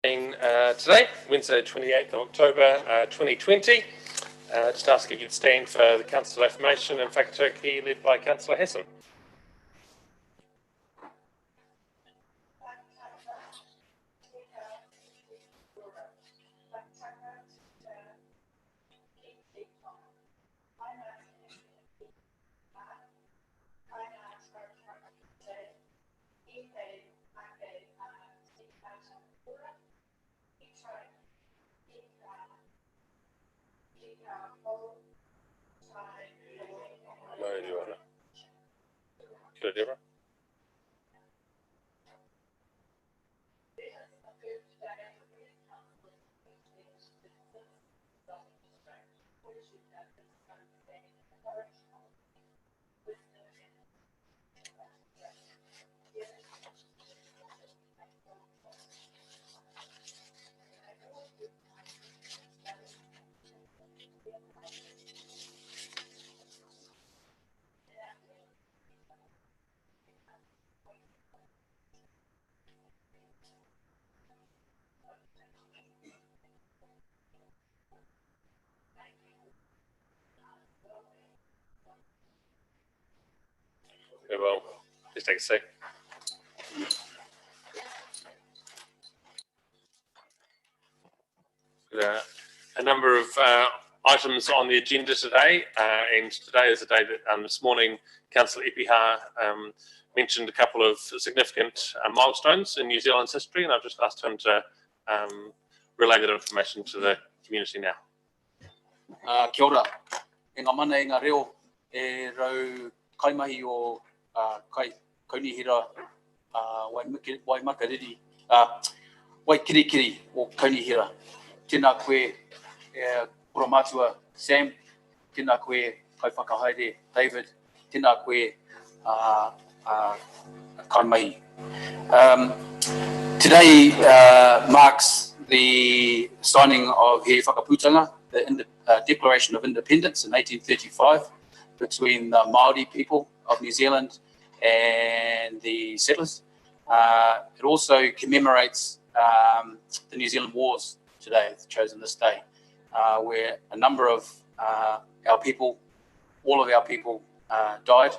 Today, Wednesday, 28th of October 2020. Just ask if you'd stand for the Council Affirmation and Whakatauki led by Councillor Hassan. Kia ora, Deborah. Okay, well, please take a seat. A number of items on the agenda today, and today is the day that this morning Councillor Ipiha mentioned a couple of significant milestones in New Zealand's history, and I've just asked him to relay that information to the community now. Kia ora. E ngā mana e ngā reo e rau kaimahi o kaunihira wai makariri, wai kirikiri o kaunihira. Tēnā koe e Koromātua Sam, tēnā koe kai whakahaere David, tēnā koe kaimahi. Today marks the signing of He Whakaputanga, the Declaration of Independence in 1835 between the Māori people of New Zealand and the settlers. It also commemorates the New Zealand Wars today. It's chosen this day, where a number of our people, all of our people died,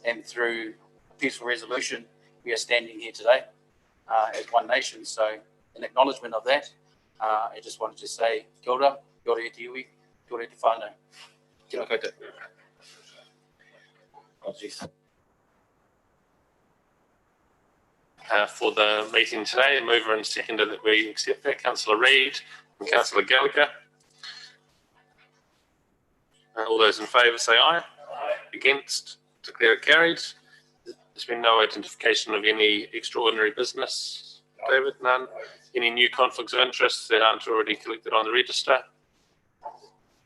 and through a peaceful resolution, we are standing here today as one nation. So in acknowledgement of that, I just wanted to say kia ora e te iwi, kia ora e te whānau. Tēnā koutou. For the meeting today, the mover and seconder that we accept that, Councillor Reid and Councillor Gallagher. All those in favour say aye. Aye. Against, declare it carried. There's been no identification of any extraordinary business. David, none. Any new conflicts of interest that aren't already collected on the register?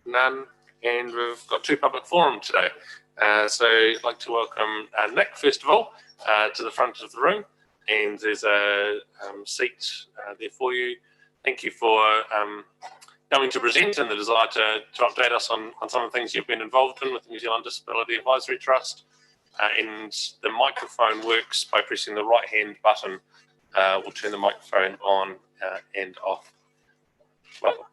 None. And we've got two public forums today. So I'd like to welcome Nick, first of all, to the front of the room. And there's a seat there for you. Thank you for coming to present and the desire to update us on some of the things you've been involved in with the New Zealand Disability Advisory Trust. And the microphone works by pressing the right-hand button. We'll turn the microphone on and off. Welcome.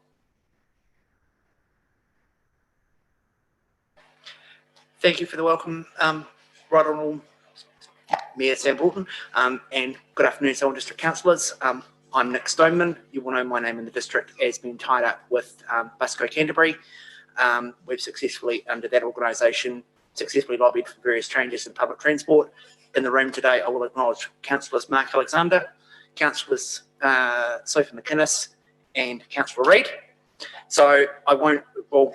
Thank you for the welcome, Right Honourable Mayor Sam Bolton, and good afternoon, Southern District Councillors. I'm Nick Stoneman. You will know my name in the district as being tied up with Busco Canterbury. We've successfully, under that organisation, successfully lobbied for various changes in public transport. In the room today, I will acknowledge Councillors Mark Alexander, Councillors Sophie McInnes, and Councillor Reid. So we'll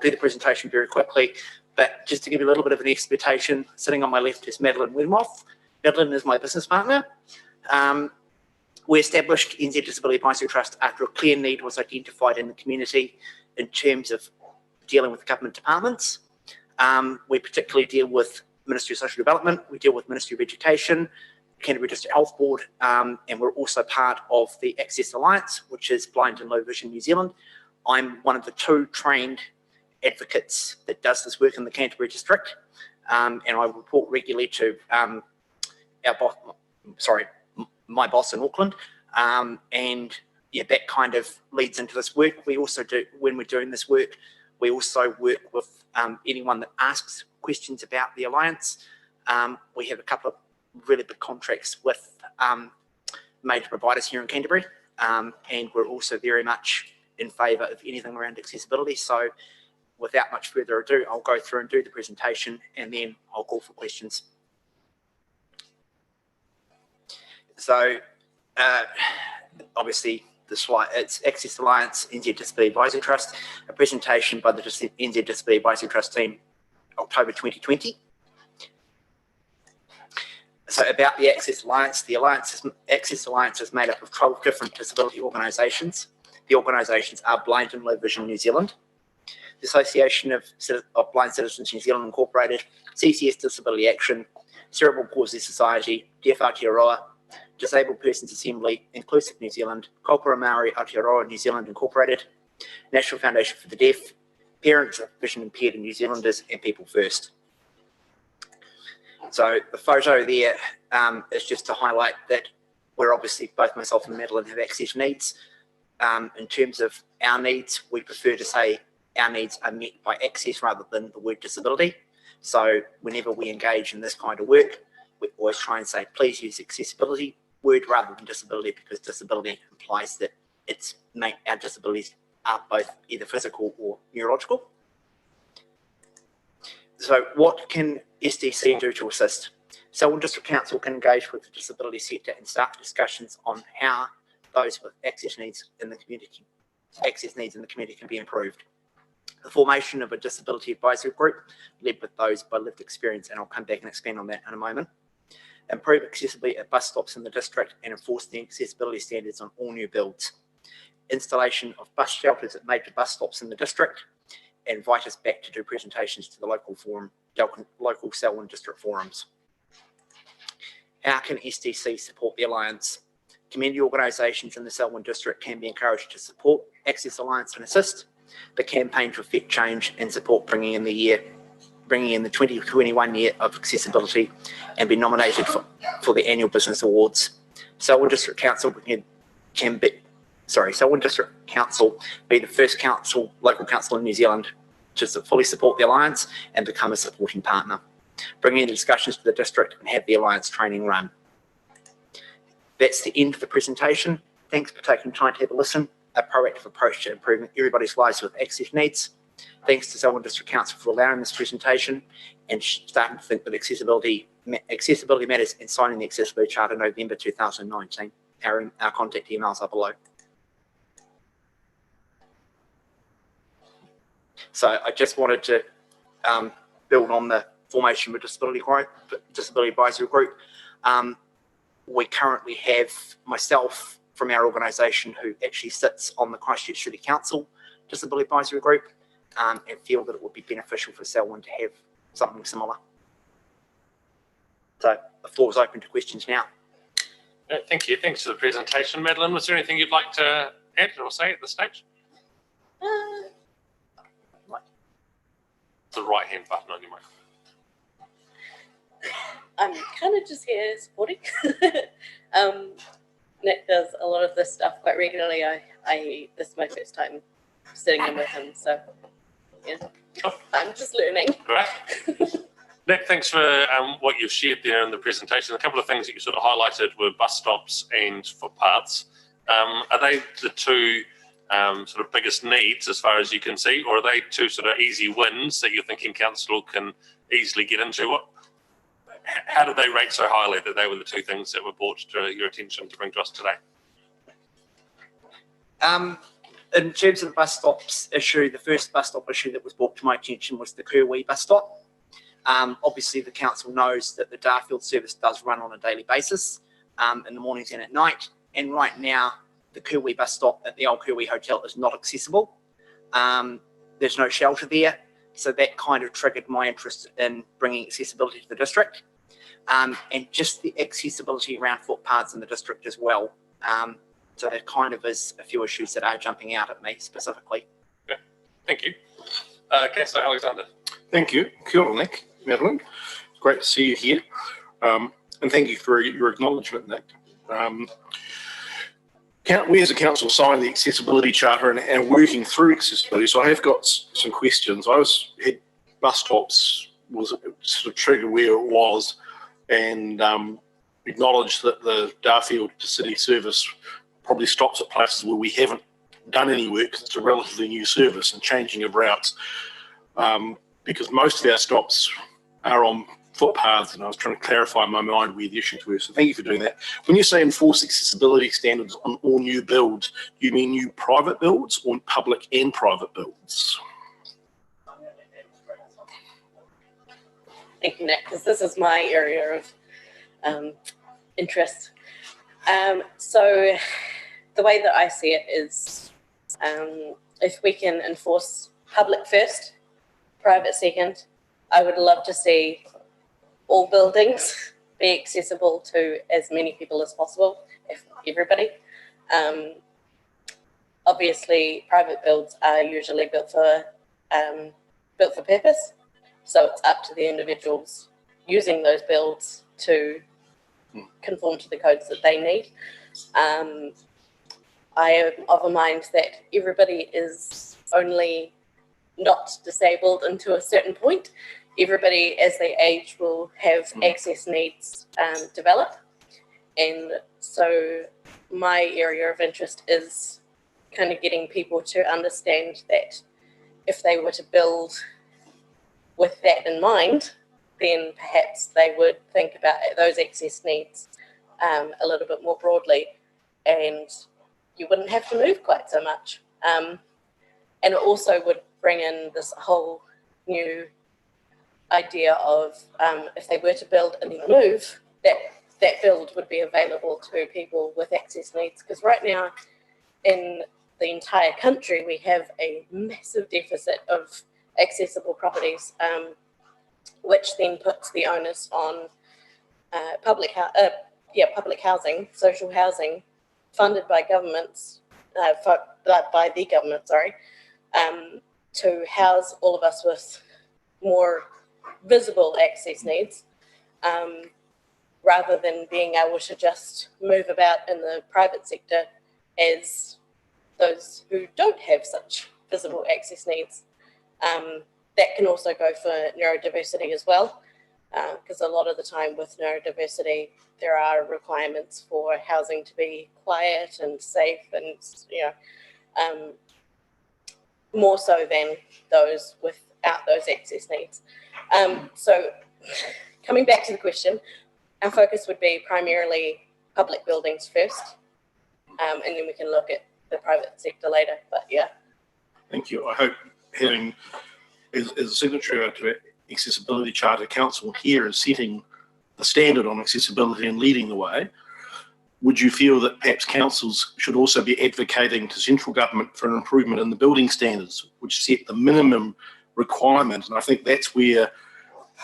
do the presentation very quickly. But just to give you a little bit of an expectation, sitting on my left is Madeline Wedmoth. Madeline is my business partner. We established NZ Disability Advisory Trust after a clear need was identified in the community in terms of dealing with government departments. We particularly deal with Ministry of Social Development, we deal with Ministry of Education, Canterbury District Health Board, and we're also part of the Access Alliance, which is Blind and Low Vision New Zealand. I'm one of the two trained advocates that does this work in the Canterbury District, and I report regularly to my boss in Auckland. And yeah, that kind of leads into this work. We also do, when we're doing this work, we also work with anyone that asks questions about the Alliance. We have a couple of really big contracts with major providers here in Canterbury, and we're also very much in favour of anything around accessibility. So without much further ado, I'll go through and do the presentation, and then I'll call for questions. So obviously the slide, it's Access Alliance NZ Disability Advisory Trust, a presentation by the NZ Disability Advisory Trust team, October 2020. So about the Access Alliance, Access Alliance is made up of 12 different disability organisations. The organisations are Blind and Low Vision New Zealand, the Association of Blind Citizens New Zealand Incorporated, CCS Disability Action, Cerebral Palsy Society, Deaf Aotearoa, Disabled Persons Assembly, Inclusive New Zealand, Kaupara Maori Aotearoa New Zealand Incorporated, National Foundation for the Deaf, Parents of Vision Impaired New Zealanders, and People First. So the photo there is just to highlight that we're obviously, both myself and Madeline have access needs. In terms of our needs, we prefer to say our needs are met by access rather than the word disability. So whenever we engage in this kind of work, we always try and say, please use accessibility word rather than disability, because disability implies that our disabilities are both either physical or neurological. So what can SDC do to assist? Selwyn District Council can engage with the disability sector and start discussions on how those with access needs in the community can be improved. The formation of a disability advisory group led with those by lived experience, and I'll come back and expand on that in a moment. Improve accessibility at bus stops in the district and enforce the accessibility standards on all new builds. Installation of bus shelters at major bus stops in the district, and invite us back to do presentations to the local Selwyn district forums. How can SDC support the Alliance? Community organisations in the Selwyn district can be encouraged to support Access Alliance and assist the campaign to effect change and support bringing in the 2021 year of accessibility and be nominated for the annual business awards. Selwyn District Council Selwyn District Council be the first local council in New Zealand to fully support the Alliance and become a supporting partner. Bring in discussions to the district and have the Alliance training run. That's the end of the presentation. Thanks for taking time to have a listen. A proactive approach to improving everybody's lives with access needs. Thanks to Selwyn District Council for allowing this presentation and starting to think with accessibility matters and signing the Accessibility Charter in November 2019. Our contact emails are below. So I just wanted to build on the formation of a disability advisory group. We currently have myself from our organisation who actually sits on the Christchurch City Council Disability Advisory Group, and feel that it would be beneficial for Selwyn to have something similar. So the floor is open to questions now. Thank you. Thanks for the presentation. Madeline, was there anything you'd like to add or say at this stage? The right-hand button on your microphone. I'm kind of just here supporting. Nick does a lot of this stuff quite regularly. This is my first time sitting in with him, so yeah, I'm just learning. Great. Nick, thanks for what you've shared there in the presentation. A couple of things that you sort of highlighted were bus stops and footpaths. Are they the two sort of biggest needs as far as you can see, or are they two sort of easy wins that you're thinking council can easily get into? How did they rate so highly that they were the two things that were brought to your attention to bring to us today? In terms of the bus stops issue, the first bus stop issue that was brought to my attention was the Kerwee bus stop. Obviously, the council knows that the Darfield service does run on a daily basis in the mornings and at night. And right now, the Kerwee bus stop at the Old Kerwee Hotel is not accessible. There's no shelter there. So that kind of triggered my interest in bringing accessibility to the district. And just the accessibility around footpaths in the district as well. So there kind of is a few issues that are jumping out at me specifically. Okay. Thank you. Councillor Alexander. Thank you. Kia ora, Nick, Madeline. Great to see you here. and thank you for your acknowledgement, Nick. We as a council signed the accessibility charter and are working through accessibility. So I have got some questions. Had bus stops was sort of triggered where it was, and acknowledged that the Darfield to City service probably stops at places where we haven't done any work because it's a relatively new service and changing of routes. Because most of our stops are on footpaths, and I was trying to clarify in my mind where the issues were. So thank you for doing that. When you say enforce accessibility standards on all new builds, do you mean new private builds or public and private builds? Thank you, Nick, because this is my area of interest. So the way that I see it is if we can enforce public first, private second, I would love to see all buildings be accessible to as many people as possible, if not everybody. Obviously, private builds are usually built for purpose, so it's up to the individuals using those builds to conform to the codes that they need. I am of a mind that everybody is only not disabled until a certain point. Everybody, as they age, will have access needs develop. And so my area of interest is kind of getting people to understand that if they were to build with that in mind, then perhaps they would think about those access needs a little bit more broadly, and you wouldn't have to move quite so much. And it also would bring in this whole new idea of if they were to build and then move, that build would be available to people with access needs. Because right now in the entire country, we have a massive deficit of accessible properties, which then puts the onus on public housing, social housing, funded by governments, by the government, to house all of us with more visible access needs, rather than being able to just move about in the private sector as those who don't have such visible access needs. That can also go for neurodiversity as well, because a lot of the time with neurodiversity, there are requirements for housing to be quiet and safe, and more so than those without those access needs. So coming back to the question, our focus would be primarily public buildings first, and then we can look at the private sector later, but yeah. Thank you. I hope having, as a signatory to Accessibility Charter Council here is setting the standard on accessibility and leading the way, would you feel that perhaps councils should also be advocating to central government for an improvement in the building standards, which set the minimum requirement? And I think that's where,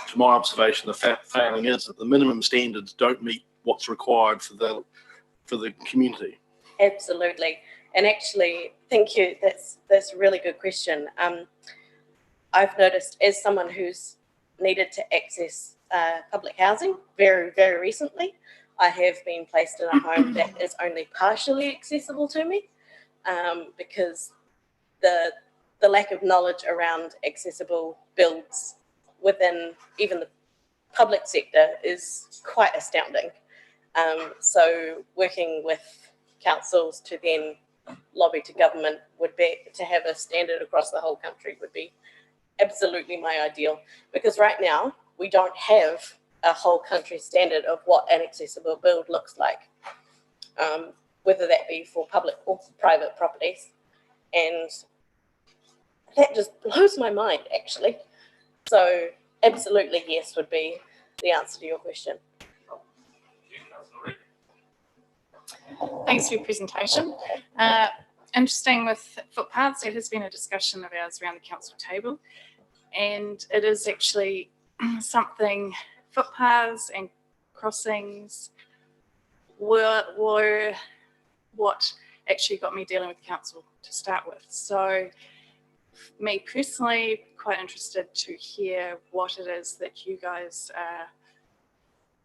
to my observation, the failing is that the minimum standards don't meet what's required for the community. Absolutely. And actually, thank you. That's a really good question. I've noticed, as someone who's needed to access public housing very, very recently, I have been placed in a home that is only partially accessible to me, because the lack of knowledge around accessible builds within even the public sector is quite astounding. So working with councils to then lobby to government would be to have a standard across the whole country would be absolutely my ideal, because right now we don't have a whole country standard of what an accessible build looks like, whether that be for public or private properties. And that just blows my mind, actually. So absolutely yes would be the answer to your question. Thanks for your presentation. Interesting with footpaths, it has been a discussion of ours around the council table, and it is actually something, footpaths and crossings were what actually got me dealing with council to start with. So me personally, quite interested to hear what it is that you guys are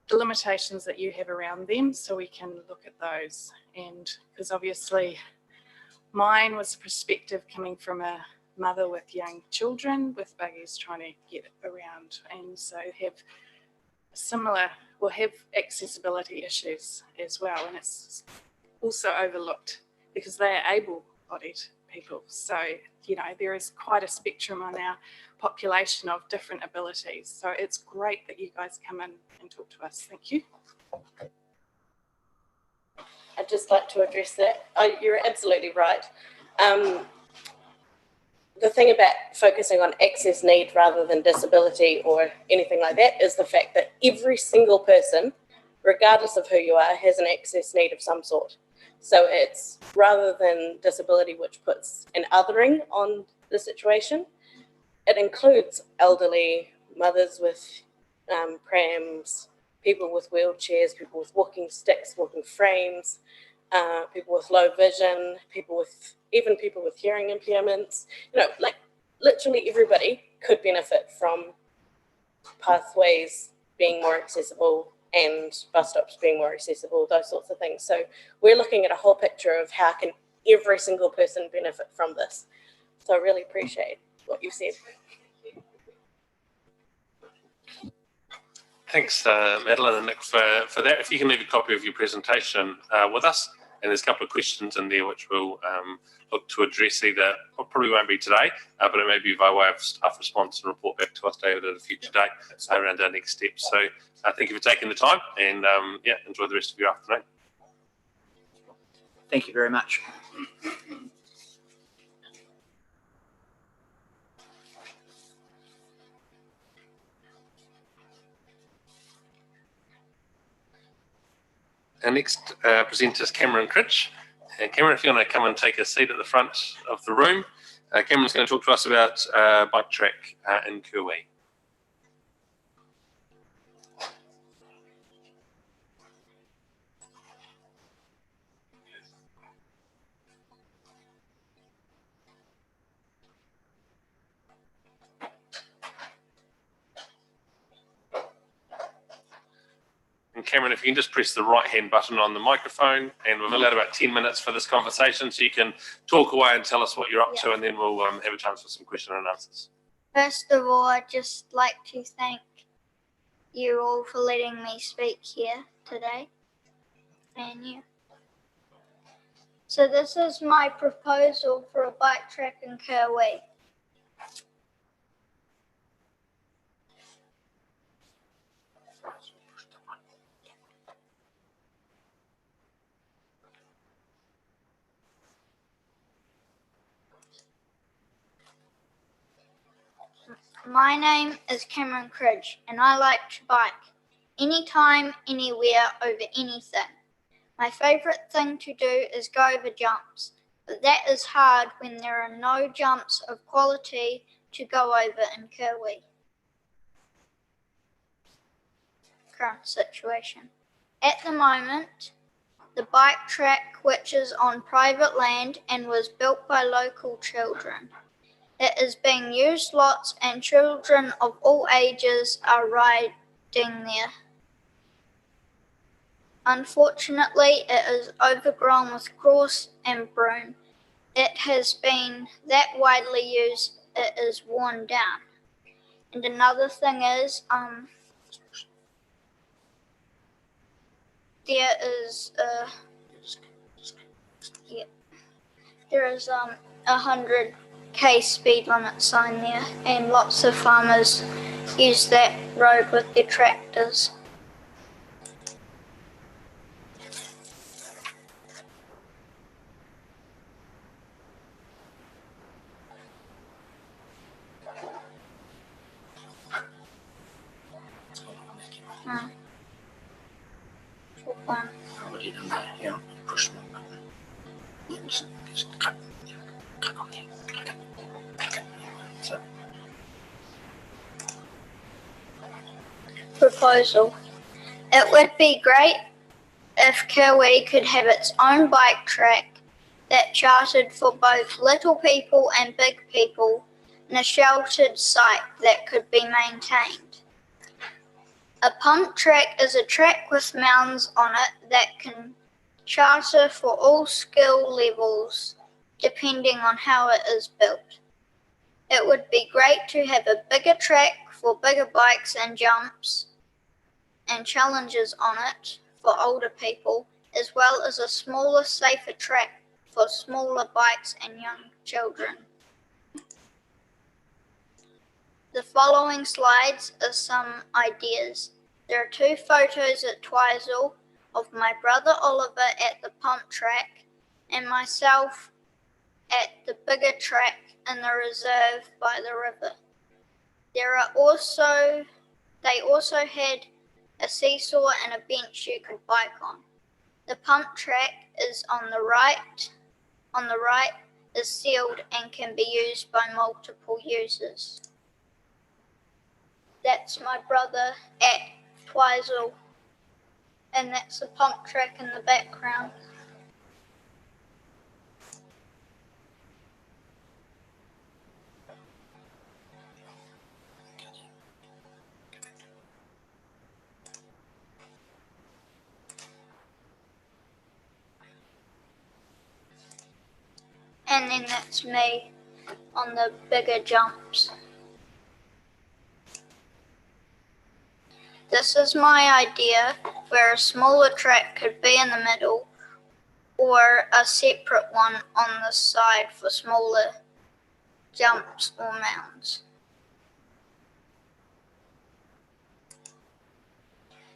the limitations that you have around them, so we can look at those. And because obviously mine was a perspective coming from a mother with young children with buggies trying to get around, and so will have accessibility issues as well, and it's also overlooked because they are able-bodied people. So, you know, there is quite a spectrum on our population of different abilities. So it's great that you guys come in and talk to us. Thank you. I'd just like to address that. You're absolutely right. The thing about focusing on access need rather than disability or anything like that is the fact that every single person, regardless of who you are, has an access need of some sort. So it's rather than disability, which puts an othering on the situation, it includes elderly, mothers with prams, people with wheelchairs, people with walking sticks, walking frames, people with low vision, even people with hearing impairments. You know, like literally everybody could benefit from pathways being more accessible and bus stops being more accessible, those sorts of things. So we're looking at a whole picture of how can every single person benefit from this. So I really appreciate what you said. Thanks, Madeline and Nick, for that. If you can leave a copy of your presentation with us, and there's a couple of questions in there which we'll look to address either, probably won't be today, but it may be by way of staff response and report back to us, David, at a future date around our next steps. So thank you for taking the time, and yeah, enjoy the rest of your afternoon. Thank you very much. Our next presenter is Cameron Critch. And Cameron, if you want to come and take a seat at the front of the room, Cameron's going to talk to us about Bike Track in Kirwee. And Cameron, if you can just press the right-hand button on the microphone, and we've allowed about 10 minutes for this conversation, so you can talk away and tell us what you're up to, and then we'll have a chance for some question and answers. First of all, I'd just like to thank you all for letting me speak here today. And you. So this is my proposal for a bike track in Kirwee. My name is Cameron Cridge, and I like to bike anytime, anywhere, over anything. My favourite thing to do is go over jumps, but that is hard when there are no jumps of quality to go over in Kirwee. Current situation. At the moment, the bike track, which is on private land and was built by local children, it is being used lots, and children of all ages are riding there. Unfortunately, it is overgrown with gorse and broom. It has been that widely used, it is worn down. And another thing is, there is 100k speed limit sign there, and lots of farmers use that road with their tractors. Proposal. It would be great if Kirwee could have its own bike track that chartered for both little people and big people in a sheltered site that could be maintained. A pump track is a track with mounds on it that can charter for all skill levels depending on how it is built. It would be great to have a bigger track for bigger bikes and jumps and challenges on it for older people, as well as a smaller, safer track for smaller bikes and young children. The following slides are some ideas. There are 2 photos at Twizel of my brother Oliver at the pump track and myself at the bigger track in the reserve by the river. They also had a seesaw and a bench you could bike on. The pump track is on the right is sealed and can be used by multiple users. That's my brother at Twizel, and that's the pump track in the background. And then that's me on the bigger jumps. This is my idea where a smaller track could be in the middle or a separate one on the side for smaller jumps or mounds.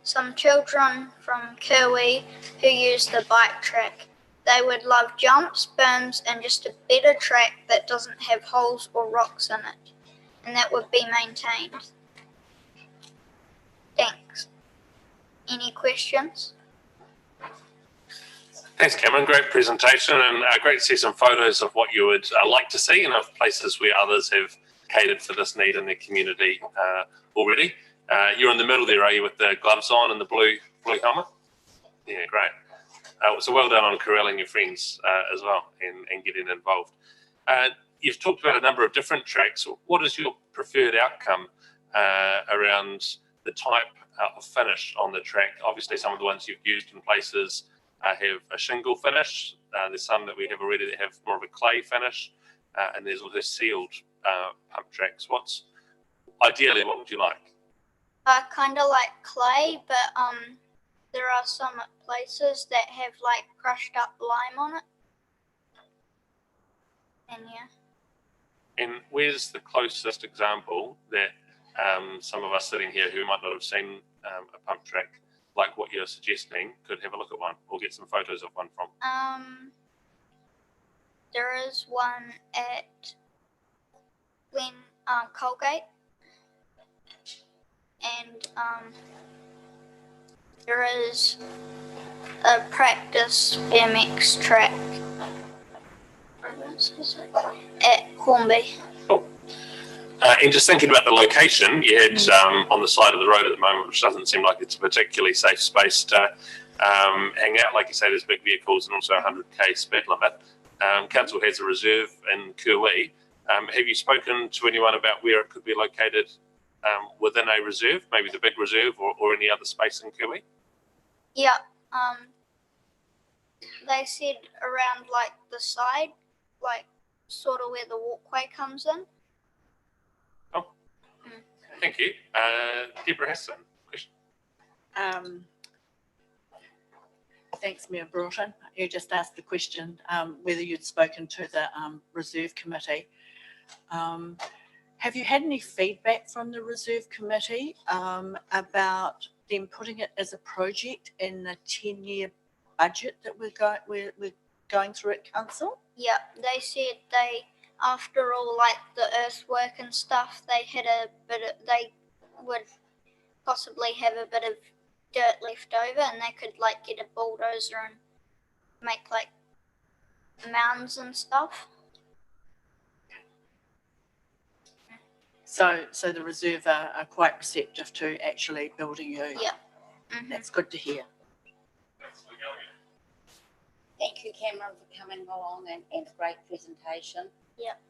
Some children from Kirwi who use the bike track. They would love jumps, berms, and just a better track that doesn't have holes or rocks in it, and that would be maintained. Thanks. Any questions? Thanks, Cameron. Great presentation, and great to see some photos of what you would like to see and of places where others have catered for this need in their community already. You're in the middle there, are you, with the gloves on and the blue helmet? Yeah, great. So well done on corralling your friends as well and getting involved. You've talked about a number of different tracks. What is your preferred outcome around the type of finish on the track? Obviously, some of the ones you've used in places have a shingle finish. There's some that we have already that have more of a clay finish, and there's also sealed pump tracks. Ideally, what would you like? I kind of like clay, but there are some places that have like crushed up lime on it. And yeah. And where's the closest example that some of us sitting here who might not have seen a pump track like what you're suggesting could have a look at one or get some photos of one from? There is one at Colgate, and there is a practice BMX track at Hornby. And just thinking about the location, you had on the side of the road at the moment, which doesn't seem like it's a particularly safe space to hang out. Like you say, there's big vehicles and also a 100k speed limit. Council has a reserve in Kirwi. Have you spoken to anyone about where it could be located within a reserve, maybe the big reserve or any other space in Kirwi? Yeah, they said around like the side, like sort of where the walkway comes in. Oh, thank you. Deborah Hassan, question? Thanks, Mayor Broughton. You just asked the question whether you'd spoken to the Reserve Committee. Have you had any feedback from the Reserve Committee about them putting it as a project in the 10-year budget that we're going through at council? Yeah, they said after all, like the earthwork and stuff, they would possibly have a bit of dirt left over, and they could like get a bulldozer and make like mounds and stuff. So the Reserve are quite receptive to actually building you. Yeah. Mm-hmm. That's good to hear. Thank you, Cameron, for coming along and a great presentation. Yep.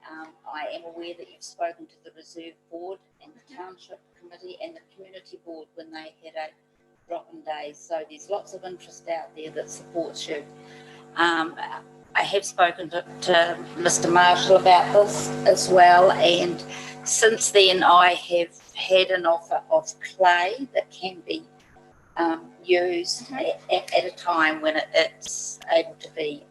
I am aware that you've spoken to the Reserve Board and the Township Committee and the Community Board when they had a drop-in day. So there's lots of interest out there that supports you. I have spoken to Mr. Marshall about this as well, and since then I have had an offer of clay that can be used at a time when it's able to be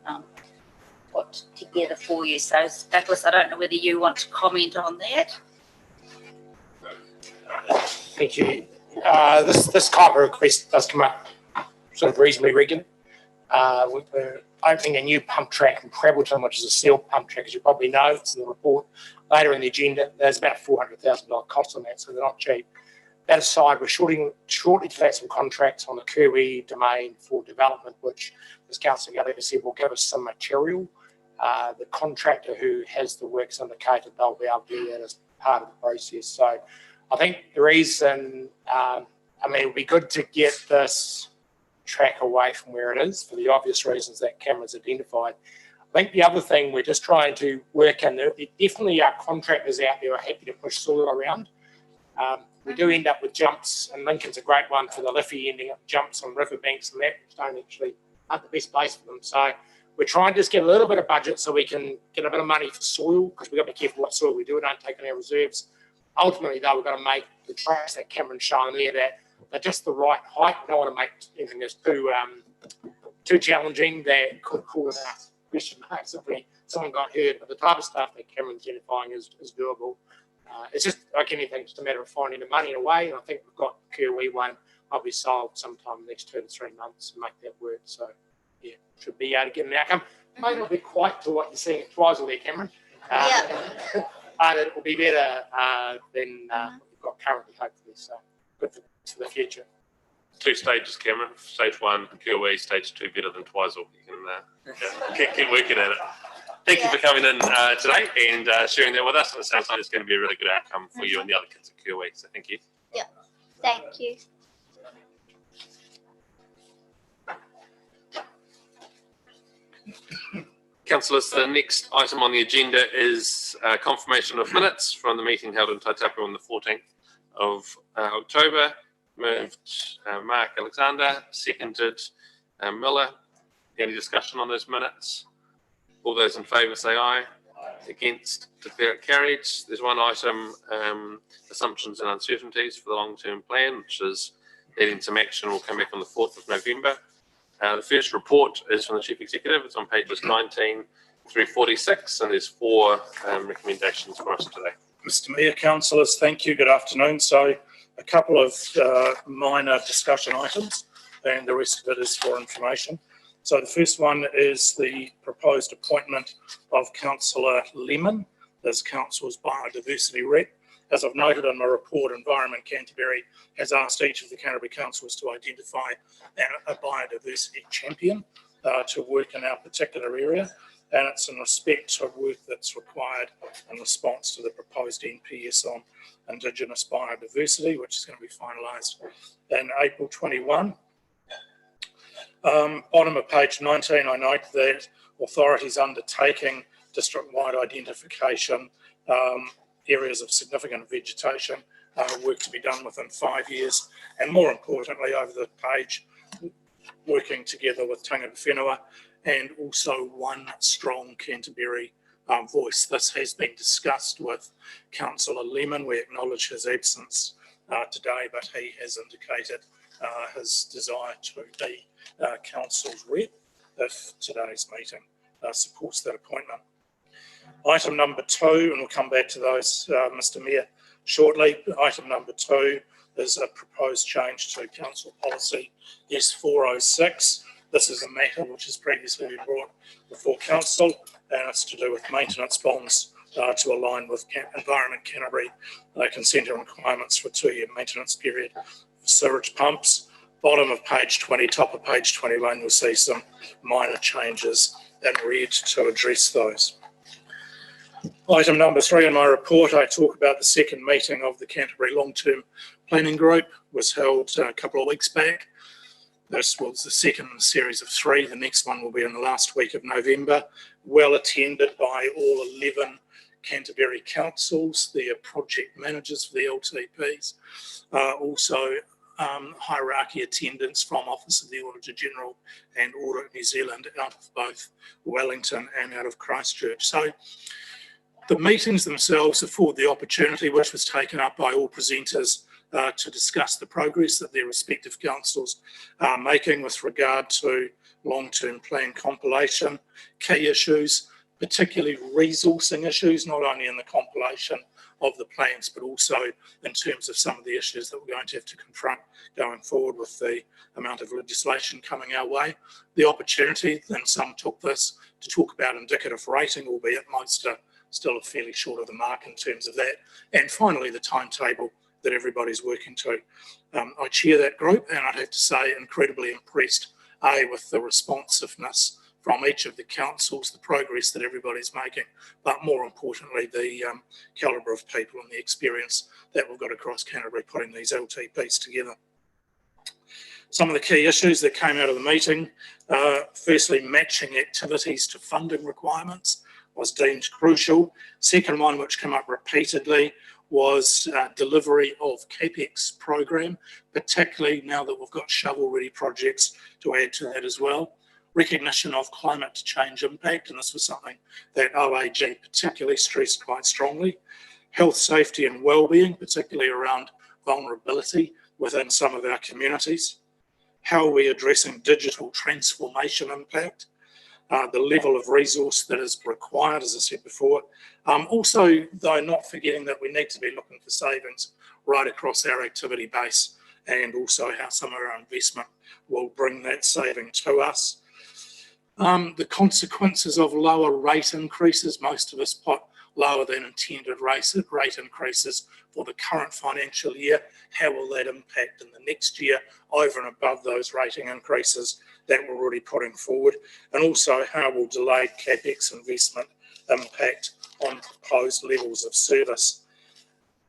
put together for you. So Douglas, I don't know whether you want to comment on that. Thank you. This type of request does come up sort of reasonably regular. We're opening a new pump track in Crabbleton, which is a sealed pump track, as you probably know. It's in the report later in the agenda. There's about a $400,000 cost on that, so they're not cheap. That aside, we're shortly to take some contracts on the Kerwee domain for development, which, as Councillor Gallagher said, will give us some material. The contractor who has the works indicated they'll be able to do that as part of the process. So I think the reason, it would be good to get this track away from where it is for the obvious reasons that Cameron's identified. I think the other thing we're just trying to work in, there definitely are contractors out there who are happy to push soil around. We do end up with jumps, and Lincoln's a great one for the Liffey, ending up jumps on riverbanks and that, which aren't the best place for them. So we're trying to just get a little bit of budget so we can get a bit of money for soil, because we've got to be careful what soil we do. We don't take on our reserves. Ultimately, though, we've got to make the tracks that Cameron's shown there that they're just the right height. We don't want to make anything that's too challenging that could cause us question marks if someone got hurt. But the type of stuff that Cameron's identifying is doable. It's just like anything, just a matter of finding the money in a way. And I think we've got Kerwee one. I'll be sold sometime in the next 2 to 3 months and make that work. So, yeah, should be able to get an outcome. May not be quite to what you're seeing at Twizel there, Cameron. But it will be better than what you've got currently, hopefully. So, good for the future. 2 stages, Cameron. Stage 1, Kerwee. Stage 2, better than Twizel. You can keep working at it. Thank you for coming in today and sharing that with us. It sounds like it's going to be a really good outcome for you and the other kids at Kerwee. So thank you. Yeah, thank you. Councillors, the next item on the agenda is confirmation of minutes from the meeting held in Taitapu on the 14th of October. Moved Mark Alexander, seconded Miller. Any discussion on those minutes? All those in favour say aye. Against, declare it carried. There's one item, assumptions and uncertainties for the long-term plan, which is needing some action. Will come back on the 4th of November. The first report is from the Chief Executive. It's on pages 19 through 46, and there's 4 recommendations for us today. Mr. Mayor, councillors, thank you. Good afternoon. So a couple of minor discussion items, and the rest of it is for information. So the first one is the proposed appointment of Councillor Lemon as Council's biodiversity rep. As I've noted in my report, Environment Canterbury has asked each of the Canterbury councillors to identify a biodiversity champion to work in our particular area, and it's in respect to work that's required in response to the proposed NPS on Indigenous biodiversity, which is going to be finalised in April 21. Bottom of page 19, I note that authorities undertaking district-wide identification areas of significant vegetation, work to be done within 5 years, and more importantly, over the page, working together with Tangata Whenua and also one strong Canterbury voice. This has been discussed with Councillor Lemon. We acknowledge his absence today, but he has indicated his desire to be council's rep if today's meeting supports that appointment. Item number 2, and we'll come back to those, Mr. Mayor, shortly. Item number 2 is a proposed change to Council Policy S406. This is a matter which has previously been brought before Council, and it's to do with maintenance bonds to align with Environment Canterbury consent requirements for a 2-year maintenance period for sewage pumps. Bottom of page 20, top of page 21, you'll see some minor changes in red to address those. Item number 3 in my report, I talk about the second meeting of the Canterbury Long-Term Planning Group, was held a couple of weeks back. This was the second series of 3. The next one will be in the last week of November. Well attended by all 11 Canterbury councils, their project managers for the LTPs, also hierarchy attendance from Office of the Auditor General and Audit New Zealand out of both Wellington and out of Christchurch. So the meetings themselves afford the opportunity, which was taken up by all presenters, to discuss the progress that their respective councils are making with regard to long-term plan compilation, key issues, particularly resourcing issues, not only in the compilation of the plans, but also in terms of some of the issues that we're going to have to confront going forward with the amount of legislation coming our way. The opportunity, then some took this, to talk about indicative rating, albeit most are still fairly short of the mark in terms of that. And finally, the timetable that everybody's working to. I chair that group, and I'd have to say incredibly impressed, with the responsiveness from each of the councils, the progress that everybody's making, but more importantly, the calibre of people and the experience that we've got across Canterbury putting these LTPs together. Some of the key issues that came out of the meeting, firstly, matching activities to funding requirements was deemed crucial. Second one, which came up repeatedly, was delivery of CAPEX program, particularly now that we've got shovel-ready projects to add to that as well. Recognition of climate change impact, and this was something that OAG particularly stressed quite strongly. Health, safety and wellbeing, particularly around vulnerability within some of our communities. How are we addressing digital transformation impact? The level of resource that is required, as I said before. Also, though, not forgetting that we need to be looking for savings right across our activity base, and also how some of our investment will bring that saving to us. The consequences of lower rate increases, most of us put lower than intended rate increases for the current financial year. How will that impact in the next year over and above those rating increases that we're already putting forward? And also, how will delayed CAPEX investment impact on proposed levels of service?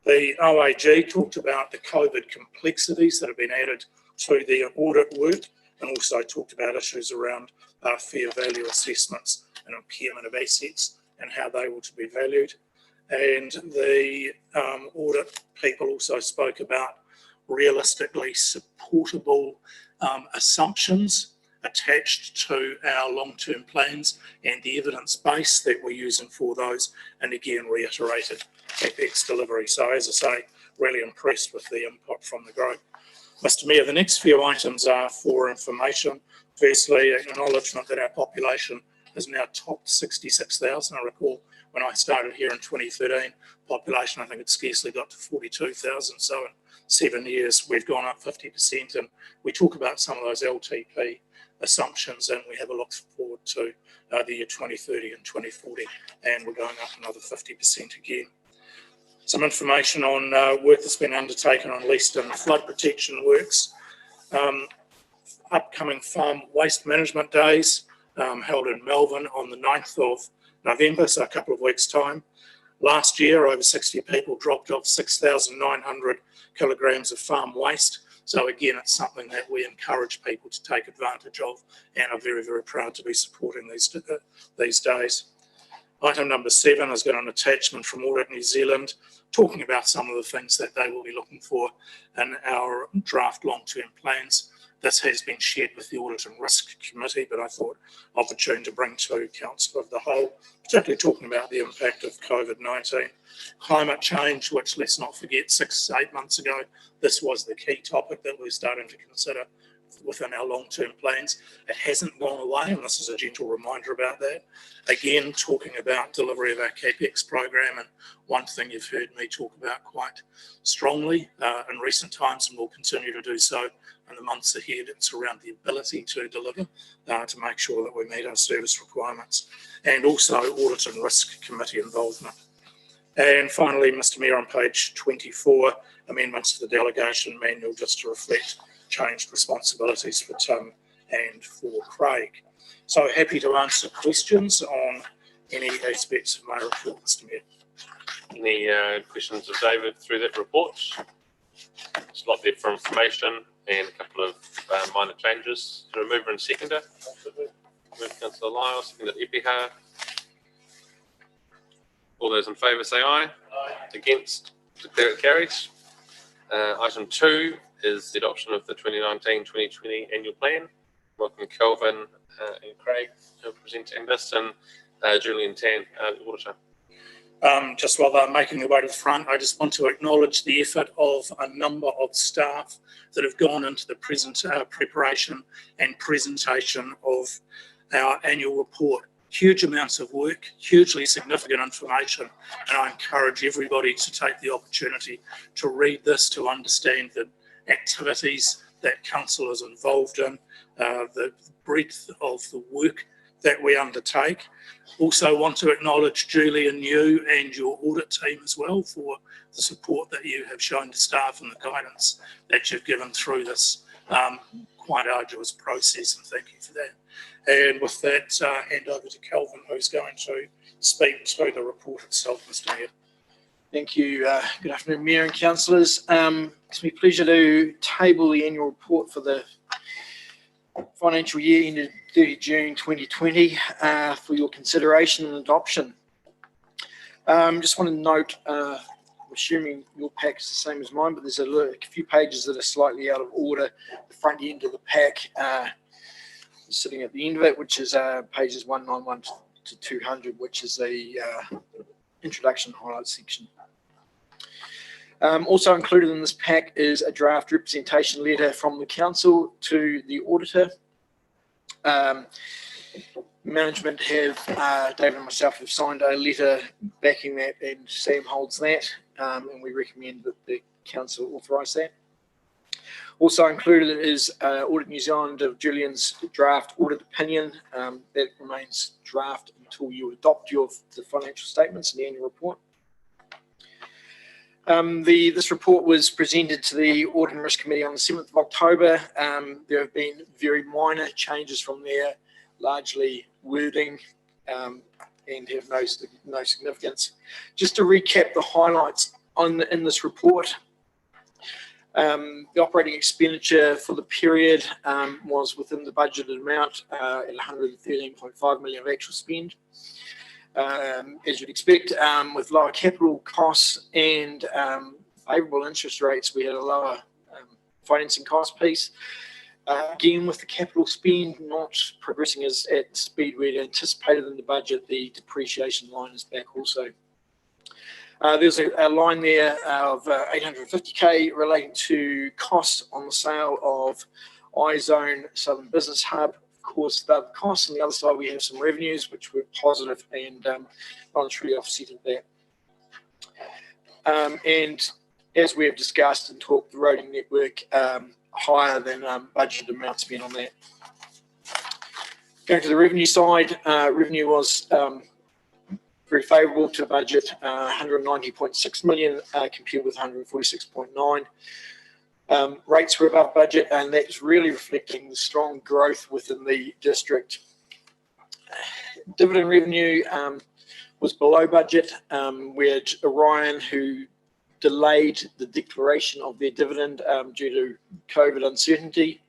The OAG talked about the COVID complexities that have been added to their audit work, and also talked about issues around fair value assessments and impairment of assets and how they were to be valued. And the audit people also spoke about realistically supportable assumptions attached to our long-term plans and the evidence base that we're using for those, and again reiterated CAPEX delivery. So as I say, really impressed with the input from the group. Mr Mayor, the next few items are for information. Firstly, acknowledgement that our population has now topped 66,000. I recall when I started here in 2013, population, I think it scarcely got to 42,000. So in 7 years, we've gone up 50%, and we talk about some of those LTP assumptions, and we have a look forward to the year 2030 and 2040, and we're going up another 50% again. Some information on work that's been undertaken on Leaston flood protection works. Upcoming farm waste management days held in Melbourne on the 9th of November, so a couple of weeks' time. Last year, over 60 people dropped off 6,900 kilograms of farm waste. So again, it's something that we encourage people to take advantage of, and are very, very proud to be supporting these days. Item number 7 has got an attachment from Audit New Zealand talking about some of the things that they will be looking for in our draft long-term plans. This has been shared with the Audit and Risk Committee, but I thought opportune to bring to Council of the Whole, particularly talking about the impact of COVID-19. Climate change, which let's not forget 6 to 8 months ago, this was the key topic that we're starting to consider within our long-term plans. It hasn't gone away, and this is a gentle reminder about that. Again, talking about delivery of our CAPEX program, and one thing you've heard me talk about quite strongly in recent times, and will continue to do so in the months ahead, it's around the ability to deliver to make sure that we meet our service requirements, and also Audit and Risk Committee involvement. And finally, Mr Mayor, on page 24, amendments to the delegation manual just to reflect changed responsibilities for Tim and for Craig. So happy to answer questions on any aspects of my report, Mr Mayor. Any questions of David through that report? There's a lot there for information and a couple of minor changes. Remover and seconder. Move Councillor Lyle, seconded Epiha. All those in favour say aye. Against, declare it carried. Item 2 is the adoption of the 2019-2020 annual plan. Welcome Kelvin and Craig who are presenting this, and Julian Tan, the auditor. Just while they're making their way to the front, I just want to acknowledge the effort of a number of staff that have gone into the preparation and presentation of our annual report. Huge amounts of work, hugely significant information, and I encourage everybody to take the opportunity to read this, to understand the activities that council is involved in, the breadth of the work that we undertake. Also want to acknowledge Julie and you and your audit team as well for the support that you have shown to staff and the guidance that you've given through this quite arduous process, and thank you for that. And with that, hand over to Kelvin, who's going to speak to the report itself, Mr. Mayor. Thank you. Good afternoon, Mayor and councillors. It's my pleasure to table the annual report for the financial year ended 30 June 2020 for your consideration and adoption. Just want to note, I'm assuming your pack is the same as mine, but there's a few pages that are slightly out of order. The front end of the pack sitting at the end of it, which is pages 191 to 200, which is the introduction highlights section. Also included in this pack is a draft representation letter from the council to the auditor. Management have, David and myself have signed a letter backing that, and Sam holds that, and we recommend that the council authorise that. Also included is Audit New Zealand of Julian's draft audit opinion. That remains draft until you adopt the financial statements and the annual report. This report was presented to the Audit and Risk Committee on the 7th of October. There have been very minor changes from there, largely wording, and have no significance. Just to recap the highlights in this report, the operating expenditure for the period was within the budgeted amount at 113.5 million of actual spend. As you'd expect, with lower capital costs and favourable interest rates, we had a lower financing cost piece. Again, with the capital spend not progressing at the speed we'd anticipated in the budget, the depreciation line is back also. There's a line there of 850k relating to costs on the sale of iZone Southern Business Hub. Of course, the costs. On the other side, we have some revenues which were positive and voluntarily offsetted that. And as we have discussed and talked, the roading network higher than budgeted amount spent on that. Going to the revenue side, revenue was very favourable to budget, 190.6 million compared with 146.9. Rates were above budget, and that's really reflecting the strong growth within the district. Dividend revenue was below budget. We had Orion, who delayed the declaration of their dividend due to COVID uncertainty.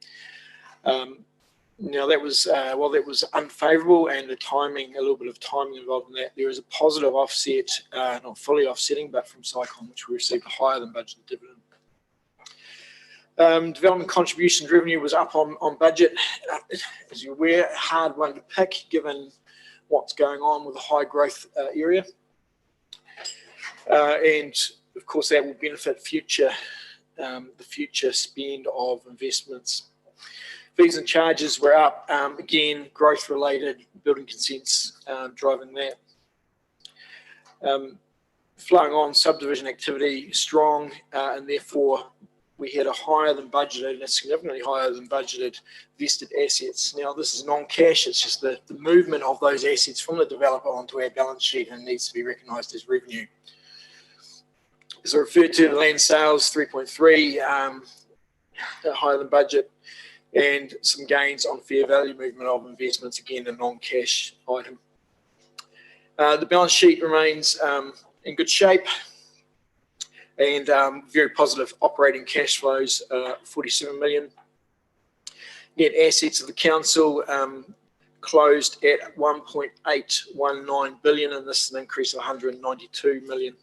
Now that was, while that was unfavourable and the timing, a little bit of timing involved in that, there is a positive offset, not fully offsetting, but from Cycon, which we received a higher than budgeted dividend. Development contributions revenue was up on budget. As you're aware, a hard one to pick given what's going on with the high growth area. And of course that will benefit the future spend of investments. Fees and charges were up, again, growth related, building consents driving that. Flowing on, subdivision activity strong, and therefore we had a higher than budgeted, a significantly higher than budgeted vested assets. Now this is non-cash, it's just the movement of those assets from the developer onto our balance sheet and needs to be recognised as revenue. As I referred to, the land sales 3.3, higher than budget, and some gains on fair value movement of investments, again a non-cash item. The balance sheet remains in good shape, and very positive operating cash flows, 47 million. Net assets of the council closed at 1.819 billion, and this is an increase of 192 million.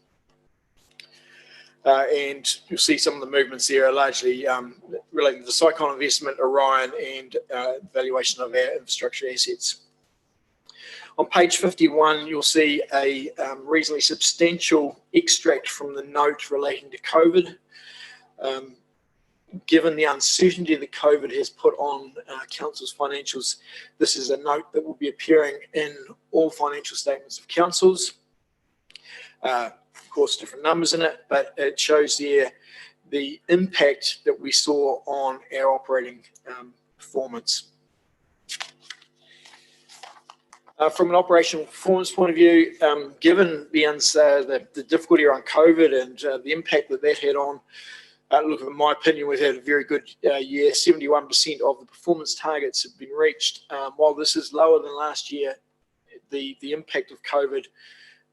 And you'll see some of the movements there are largely relating to the Cyclone investment, Orion, and valuation of our infrastructure assets. On page 51, you'll see a reasonably substantial extract from the note relating to COVID. Given the uncertainty that COVID has put on council's financials, this is a note that will be appearing in all financial statements of councils. Of course, different numbers in it, but it shows there the impact that we saw on our operating performance. From an operational performance point of view, given the difficulty around COVID and the impact that that had on, look, in my opinion, we've had a very good year. 71% of the performance targets have been reached. While this is lower than last year, the impact of COVID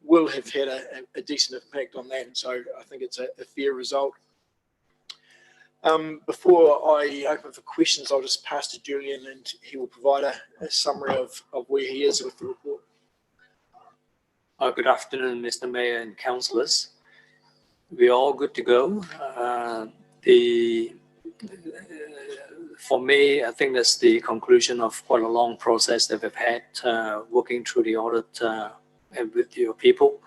will have had a decent impact on that, and so I think it's a fair result. Before I open for questions, I'll just pass to Julian and he will provide a summary of where he is with the report. Good afternoon, Mr. Mayor and councillors. We're all good to go. For me, I think that's the conclusion of quite a long process that we've had working through the audit and with your people.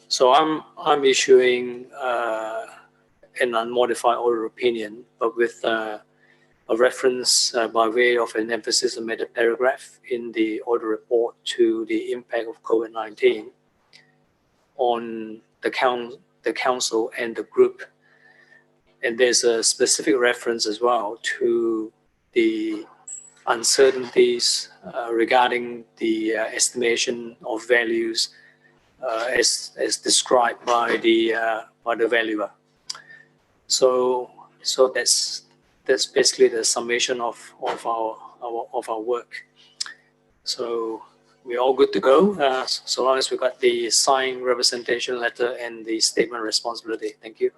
So I'm issuing an unmodified audit opinion, but with a reference by way of an emphasis on meta paragraph in the audit report to the impact of COVID-19 on the council and the group. And there's a specific reference as well to the uncertainties regarding the estimation of values as described by the valuer. So that's basically the summation of our work. So we're all good to go, so long as we got the signed representation letter and the statement of responsibility. Thank you.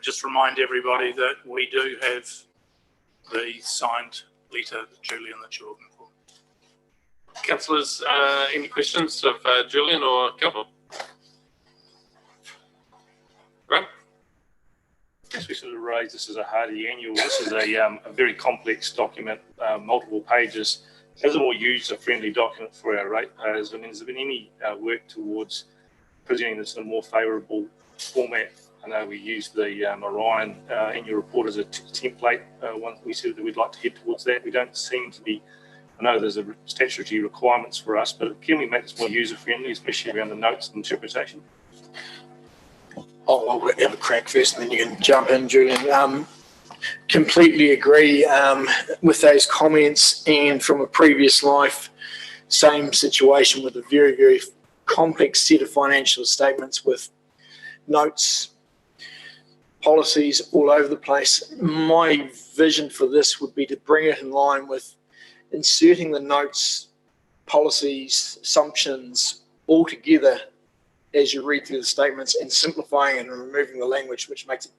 Just remind everybody that we do have the signed letter, Julian, that you're looking for. Councillors, any questions of Julian or Calvin? Grant? Yes, we sort of raised this as a Hardy annual. This is a very complex document, multiple pages. It's a more user-friendly document for our ratepayers. I mean, has there been any work towards presenting this in a more favourable format? I know we used the Orion annual report as a template. One we said that we'd like to head towards that. We don't seem to be. I know there's a statutory requirements for us, but can we make this more user-friendly, especially around the notes and interpretation? I'll have a crack first and then you can jump in, Julian. Completely agree with those comments, and from a previous life, same situation with a very, very complex set of financial statements with notes, policies all over the place. My vision for this would be to bring it in line with inserting the notes, policies, assumptions all together as you read through the statements and simplifying it and removing the language, which makes it,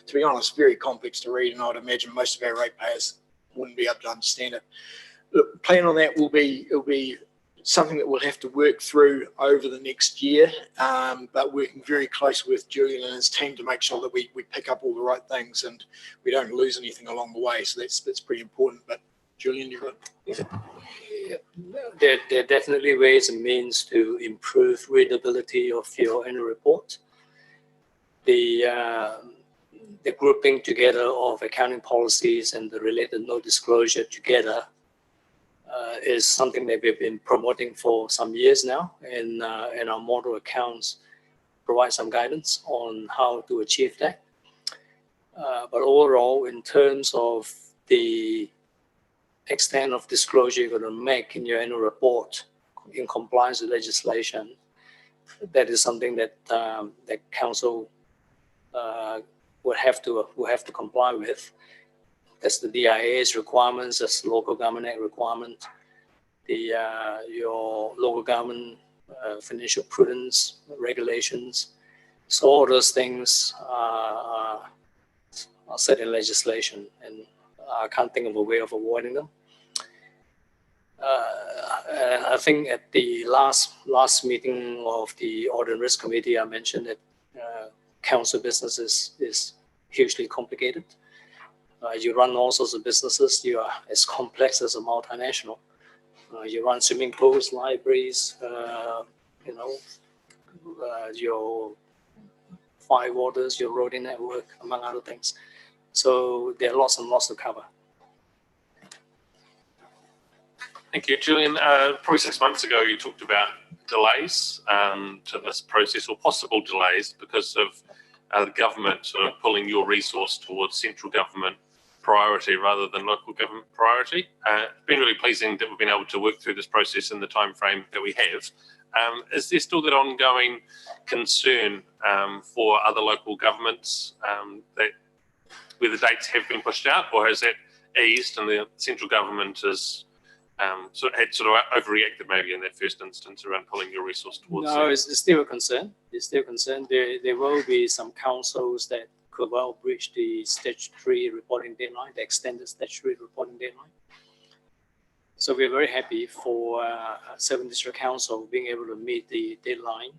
to be honest, very complex to read, and I would imagine most of our ratepayers wouldn't be able to understand it. The plan on that will be something that we'll have to work through over the next year, but working very close with Julian and his team to make sure that we pick up all the right things and we don't lose anything along the way. So that's pretty important. But Julian, you've got. There are definitely ways and means to improve readability of your annual report. The grouping together of accounting policies and the related no disclosure together is something that we've been promoting for some years now, and our model accounts provide some guidance on how to achieve that. But overall, in terms of the extent of disclosure you're going to make in your annual report in compliance with legislation, that is something that that council will have to comply with. That's the DIA's requirements, that's the Local Government Act requirement, your local government financial prudence regulations. So all those things are set in legislation, and I can't think of a way of avoiding them. I think at the last meeting of the Audit and Risk Committee, I mentioned that council business is hugely complicated. You run all sorts of businesses. You are as complex as a multinational. You run swimming pools, libraries, your fire waters, your roading network, among other things. So there are lots and lots to cover. Thank you, Julian. Probably 6 months ago, you talked about delays to this process, or possible delays, because of the government sort of pulling your resource towards central government priority rather than local government priority. It's been really pleasing that we've been able to work through this process in the time frame that we have. Is there still that ongoing concern for other local governments that where the dates have been pushed out, or has that eased and the central government has sort of overreacted maybe in that first instance around pulling your resource towards? No, it's still a concern. It's still a concern. There will be some councils that could well breach the statutory reporting deadline, the extended statutory reporting deadline. So we're very happy for Seven District Council being able to meet the deadline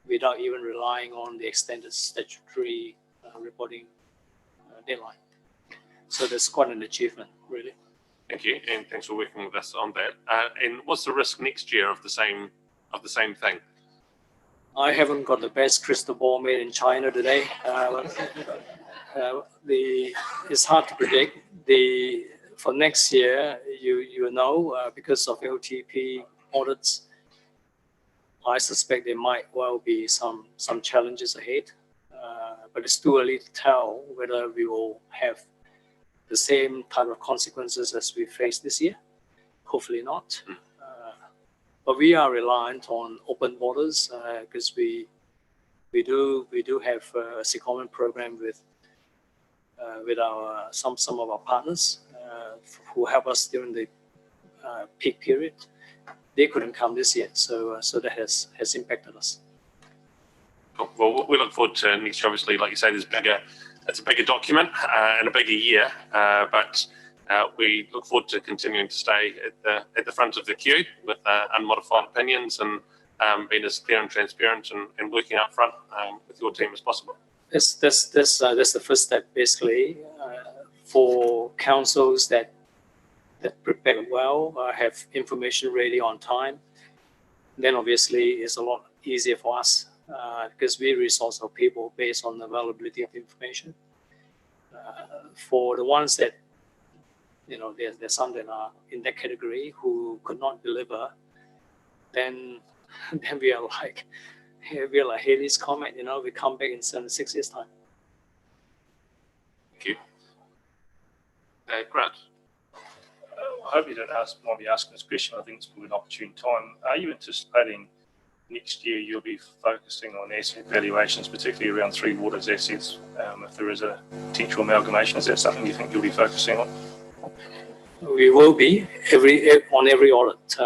without even relying on the extended statutory reporting deadline. So that's quite an achievement, really. Thank you, and thanks for working with us on that. And what's the risk next year of the same thing? I haven't got the best crystal ball made in China today. It's hard to predict. For next year, you know, because of LTP audits, I suspect there might well be some challenges ahead. But it's too early to tell whether we will have the same type of consequences as we faced this year. Hopefully not. But we are reliant on open borders because we do have a secondment program with our some of our partners who help us during the peak period. They couldn't come this year, so that has impacted us. Cool. Well, we look forward to next year. Obviously, like you say, it's a bigger document and a bigger year, but we look forward to continuing to stay at the front of the queue with unmodified opinions and being as clear and transparent and working up front with your team as possible. That's the first step, basically, for councils that prepare well, have information ready on time. Then obviously it's a lot easier for us because we resource our people based on the availability of information. For the ones that, you know, there's some that are in that category who could not deliver, then we are like Haley's comment, you know, we come back in 76 years' time. Thank you. Grant. I hope you don't mind me asking this question. I think it's probably an opportune time. Are you anticipating next year you'll be focusing on asset valuations, particularly around Three Waters assets? If there is a potential amalgamation, is that something you think you'll be focusing on? We will be on every audit,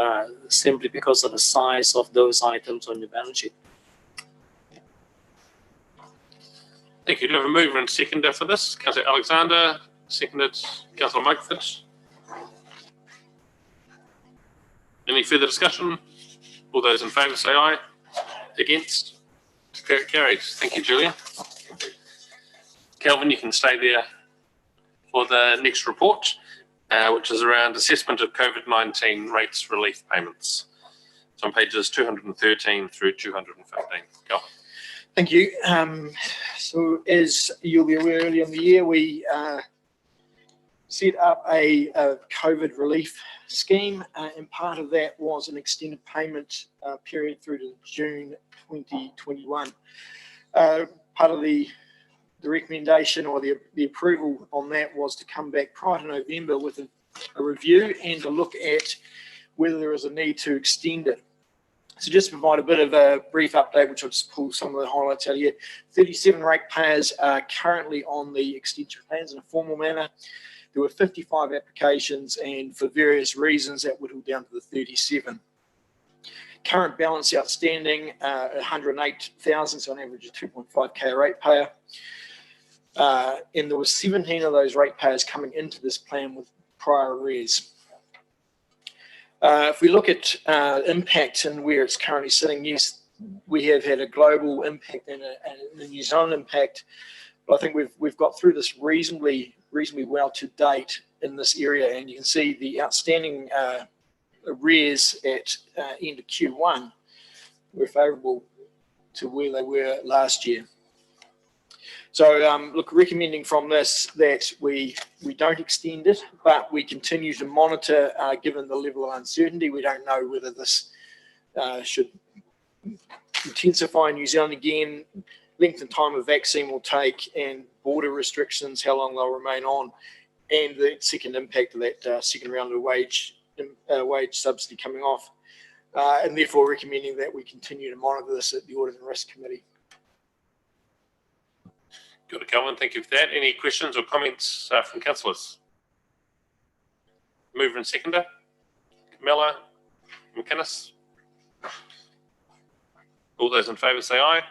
simply because of the size of those items on your balance sheet. Thank you. Do you have a mover and seconder for this? Councillor Alexander, seconded Councillor Mugford. Any further discussion? All those in favour say aye. Against? Declare it carried. Thank you, Julia. Kelvin, you can stay there for the next report, which is around assessment of COVID-19 rates relief payments. It's on pages 213 through 215. Kelvin. Thank you. So as you'll be aware, earlier in the year, we set up a COVID relief scheme, and part of that was an extended payment period through to June 2021. Part of the recommendation or the approval on that was to come back prior to November with a review and to look at whether there is a need to extend it. So just to provide a bit of a brief update, which I'll just pull some of the highlights out here. 37 ratepayers are currently on the extension plans in a formal manner. There were 55 applications, and for various reasons that whittled down to the 37. Current balance outstanding, 108,000, so an average of 2.5k a ratepayer. And there were 17 of those ratepayers coming into this plan with prior arrears. If we look at impact and where it's currently sitting, yes, we have had a global impact and a New Zealand impact, but I think we've got through this reasonably well to date in this area, and you can see the outstanding arrears at end of Q1 were favourable to where they were last year. So look, recommending from this that we don't extend it, but we continue to monitor given the level of uncertainty. We don't know whether this should intensify in New Zealand again, length and time of vaccine will take, and border restrictions, how long they'll remain on, and the second impact of that second round of wage subsidy coming off. And therefore recommending that we continue to monitor this at the Audit and Risk Committee. Good, Calvin. Thank you for that. Any questions or comments from councillors? Mover and seconder, Camilla, McInnes. All those in favour say aye.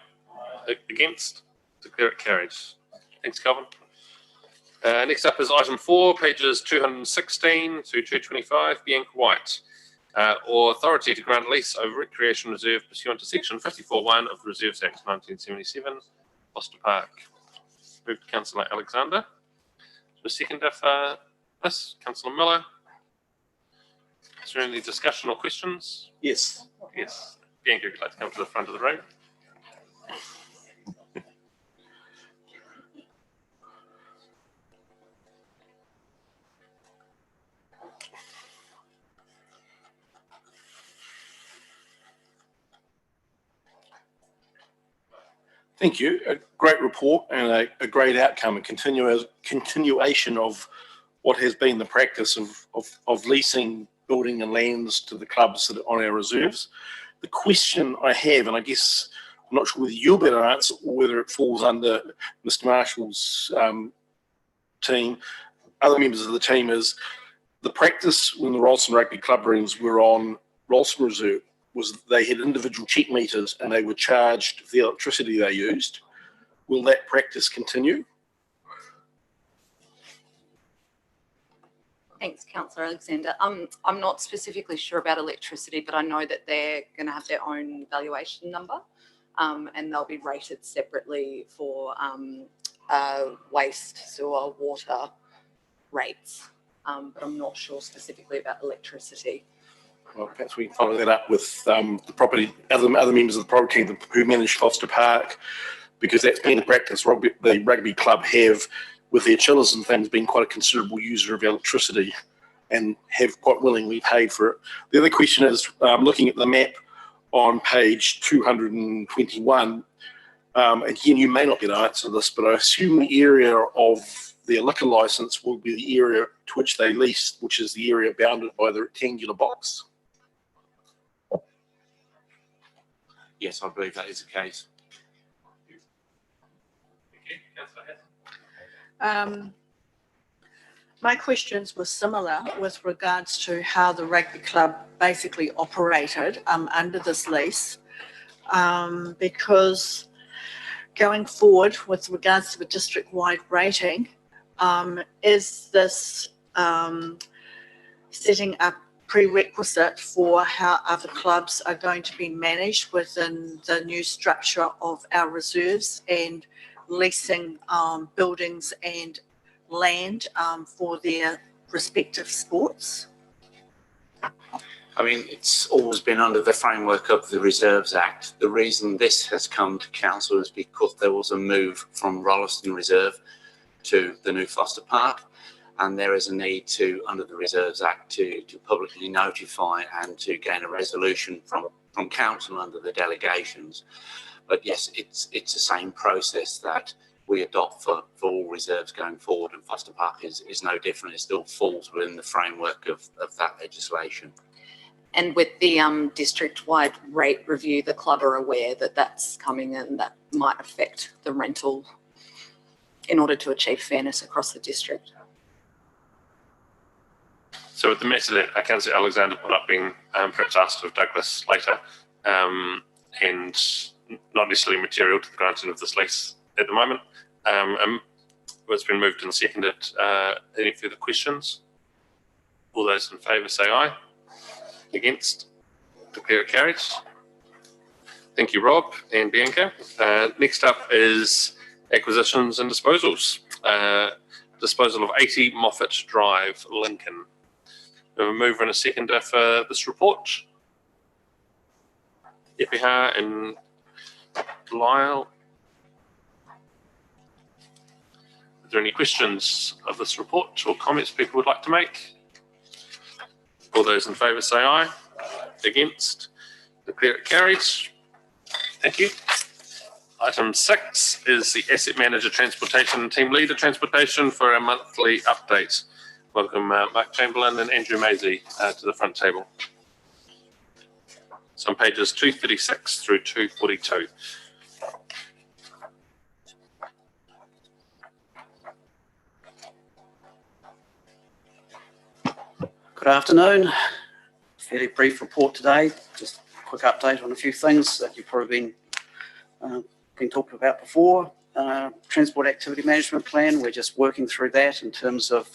Against? Declare it carried. Thanks, Calvin. Next up is item 4, pages 216 to 225. Bianca White. Or authority to grant lease over recreation reserve pursuant to section 54(1) of the Reserves Act 1977, Foster Park. Move to Councillor Alexander. The seconder for this, Councillor Miller. Is there any discussion or questions? Yes. Yes. Bianca, would you like to come to the front of the room? Thank you. A great report and a great outcome, a continuation of what has been the practice of leasing building and lands to the clubs that are on our reserves. The question I have, and I guess I'm not sure whether you'll better answer or whether it falls under Mr. Marshall's team, other members of the team, is the practice when the Rolleston Rugby Club rooms were on Rolleston Reserve was they had individual check meters and they were charged for the electricity they used. Will that practice continue? Thanks, Councillor Alexander. I'm not specifically sure about electricity, but I know that they're going to have their own valuation number, and they'll be rated separately for waste, sewer, water rates. But I'm not sure specifically about electricity. Well, perhaps we can follow that up with the property, other members of the property team who manage Foster Park, because that's been the practice. The rugby club have, with their chillers and things, been quite a considerable user of electricity and have quite willingly paid for it. The other question is, looking at the map on page 221, again, you may not be able to answer this, but I assume the area of their liquor licence will be the area to which they lease, which is the area bounded by the rectangular box. Yes, I believe that is the case. My questions were similar with regards to how the rugby club basically operated under this lease, because going forward with regards to the district-wide rating, is this setting up prerequisite for how other clubs are going to be managed within the new structure of our reserves and leasing buildings and land for their respective sports? I mean, it's always been under the framework of the Reserves Act. The reason this has come to council is because there was a move from Rolleston Reserve to the new Foster Park, and there is a need to, under the Reserves Act, to publicly notify and to gain a resolution from council under the delegations. But yes, it's the same process that we adopt for all reserves going forward, and Foster Park is no different. It still falls within the framework of that legislation. And with the district-wide rate review, the club are aware that that's coming and that might affect the rental in order to achieve fairness across the district. So with the matter that Councillor Alexander put up being perhaps asked of Douglas later, and not necessarily material to the granting of this lease at the moment, It's been moved and seconded. Any further questions? All those in favour say aye. Against? Declare it carried. Thank you, Rob and Bianca. Next up is acquisitions and disposals. Disposal of 80 Moffat Drive, Lincoln. We have a mover and a seconder for this report. Epiha and Lyle. Are there any questions of this report or comments people would like to make? All those in favour say aye. Against? Declare it carried. Thank you. Item 6 is the Asset Manager Transportation and Team Leader Transportation for our monthly update. Welcome Mark Chamberlain and Andrew Maisie to the front table. It's on pages 236 through 242. Good afternoon. Fairly brief report today. Just a quick update on a few things that you've probably been talked about before. Transport Activity Management Plan, we're just working through that in terms of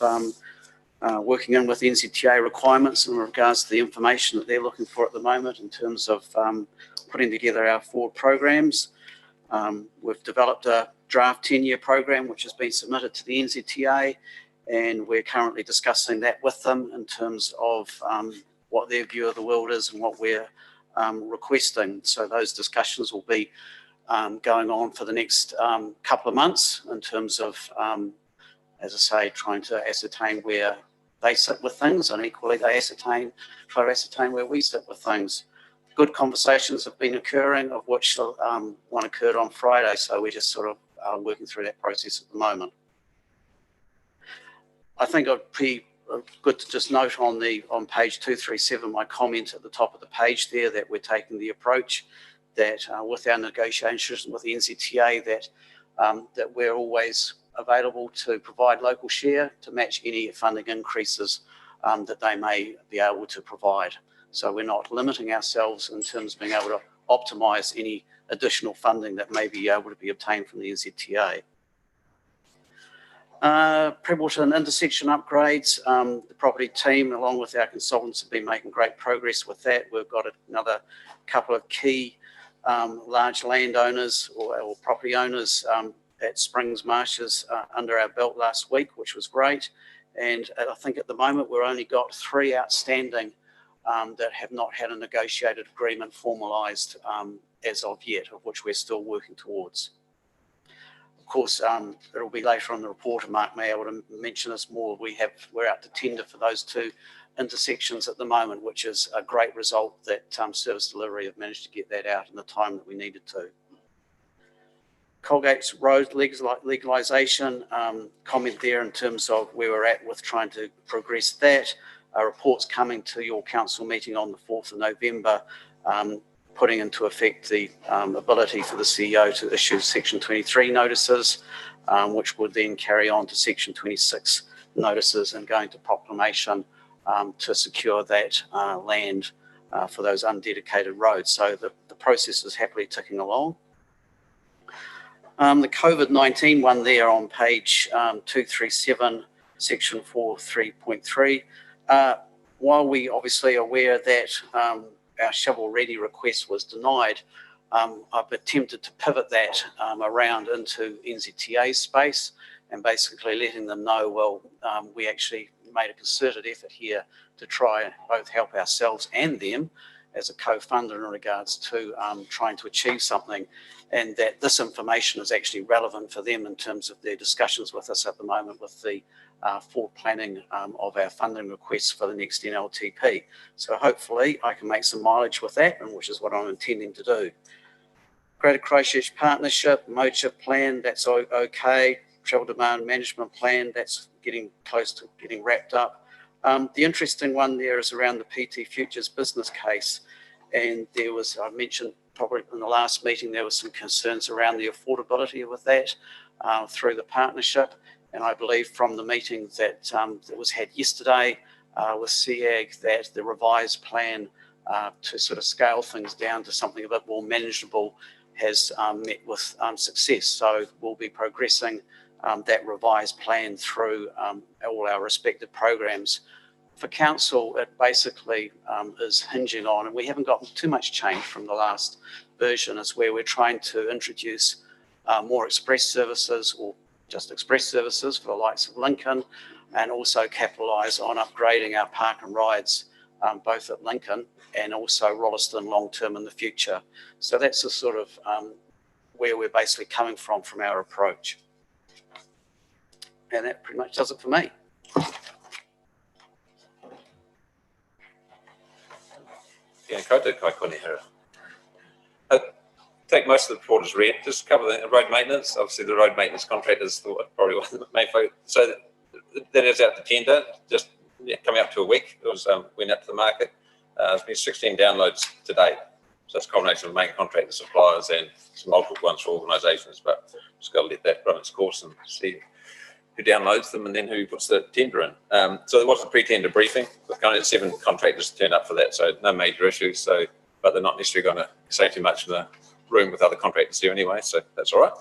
working in with NZTA requirements in regards to the information that they're looking for at the moment in terms of putting together our forward programs. We've developed a draft 10-year program which has been submitted to the NZTA, and we're currently discussing that with them in terms of what their view of the world is and what we're requesting. So those discussions will be going on for the next couple of months in terms of, as I say, trying to ascertain where they sit with things, and equally they try to ascertain where we sit with things. Good conversations have been occurring, of which one occurred on Friday, so we're just sort of working through that process at the moment. I think it'd be good to just note on page 237, my comment at the top of the page there, that we're taking the approach that with our negotiations with the NZTA that we're always available to provide local share to match any funding increases that they may be able to provide. So we're not limiting ourselves in terms of being able to optimise any additional funding that may be able to be obtained from the NZTA. Prebbleton intersection upgrades, the property team along with our consultants have been making great progress with that. We've got another couple of key large landowners or property owners at Springs Marshes under our belt last week, which was great. And I think at the moment we've only got 3 outstanding that have not had a negotiated agreement formalised as of yet, of which we're still working towards. Of course, it'll be later on the report, and Mark may be able to mention this more. We're out to tender for those 2 intersections at the moment, which is a great result that Service Delivery have managed to get that out in the time that we needed to. Colgate's road legalisation, comment there in terms of where we're at with trying to progress that. A report's coming to your council meeting on the 4th of November, putting into effect the ability for the CEO to issue Section 23 notices, which would then carry on to Section 26 notices and going to proclamation to secure that land for those undedicated roads. So the process is happily ticking along. The COVID-19 one there on page 237, Section 4.3.3. While we obviously are aware that our shovel-ready request was denied, I've attempted to pivot that around into NZTA space and basically letting them know, well, we actually made a concerted effort here to try and both help ourselves and them as a co-funder in regards to trying to achieve something, and that this information is actually relevant for them in terms of their discussions with us at the moment with the forward planning of our funding requests for the next NLTP. So hopefully I can make some mileage with that, and which is what I'm intending to do. Greater Christchurch Partnership, MOCHA plan, that's okay. Travel Demand Management Plan, that's getting close to getting wrapped up. The interesting one there is around the PT Futures business case. And there was, I mentioned probably in the last meeting, there was some concerns around the affordability with that through the partnership. And I believe from the meeting that was had yesterday with SEAG that the revised plan to sort of scale things down to something a bit more manageable has met with success. So we'll be progressing that revised plan through all our respective programs. For council, it basically is hinging on, and we haven't got too much change from the last version, is where we're trying to introduce more express services or just express services for the likes of Lincoln, and also capitalise on upgrading our park and rides, both at Lincoln and also Rolleston long term in the future. So that's the sort of where we're basically coming from our approach. And that pretty much does it for me. Yeah, kai koni hera. I think most of the report is read. Just cover the road maintenance. Obviously, the road maintenance contractors probably one of the main focus. So that is out to tender. Just coming up to a week. It was went out to the market. There's been 16 downloads to date. So it's a combination of main contractor suppliers and some multiple ones for organisations. But just got to let that run its course and see who downloads them and then who puts the tender in. So there was a pre-tender briefing. We've kind of 7 contractors turned up for that, so no major issues. So, but they're not necessarily going to say too much in the room with other contractors here anyway, so that's all right.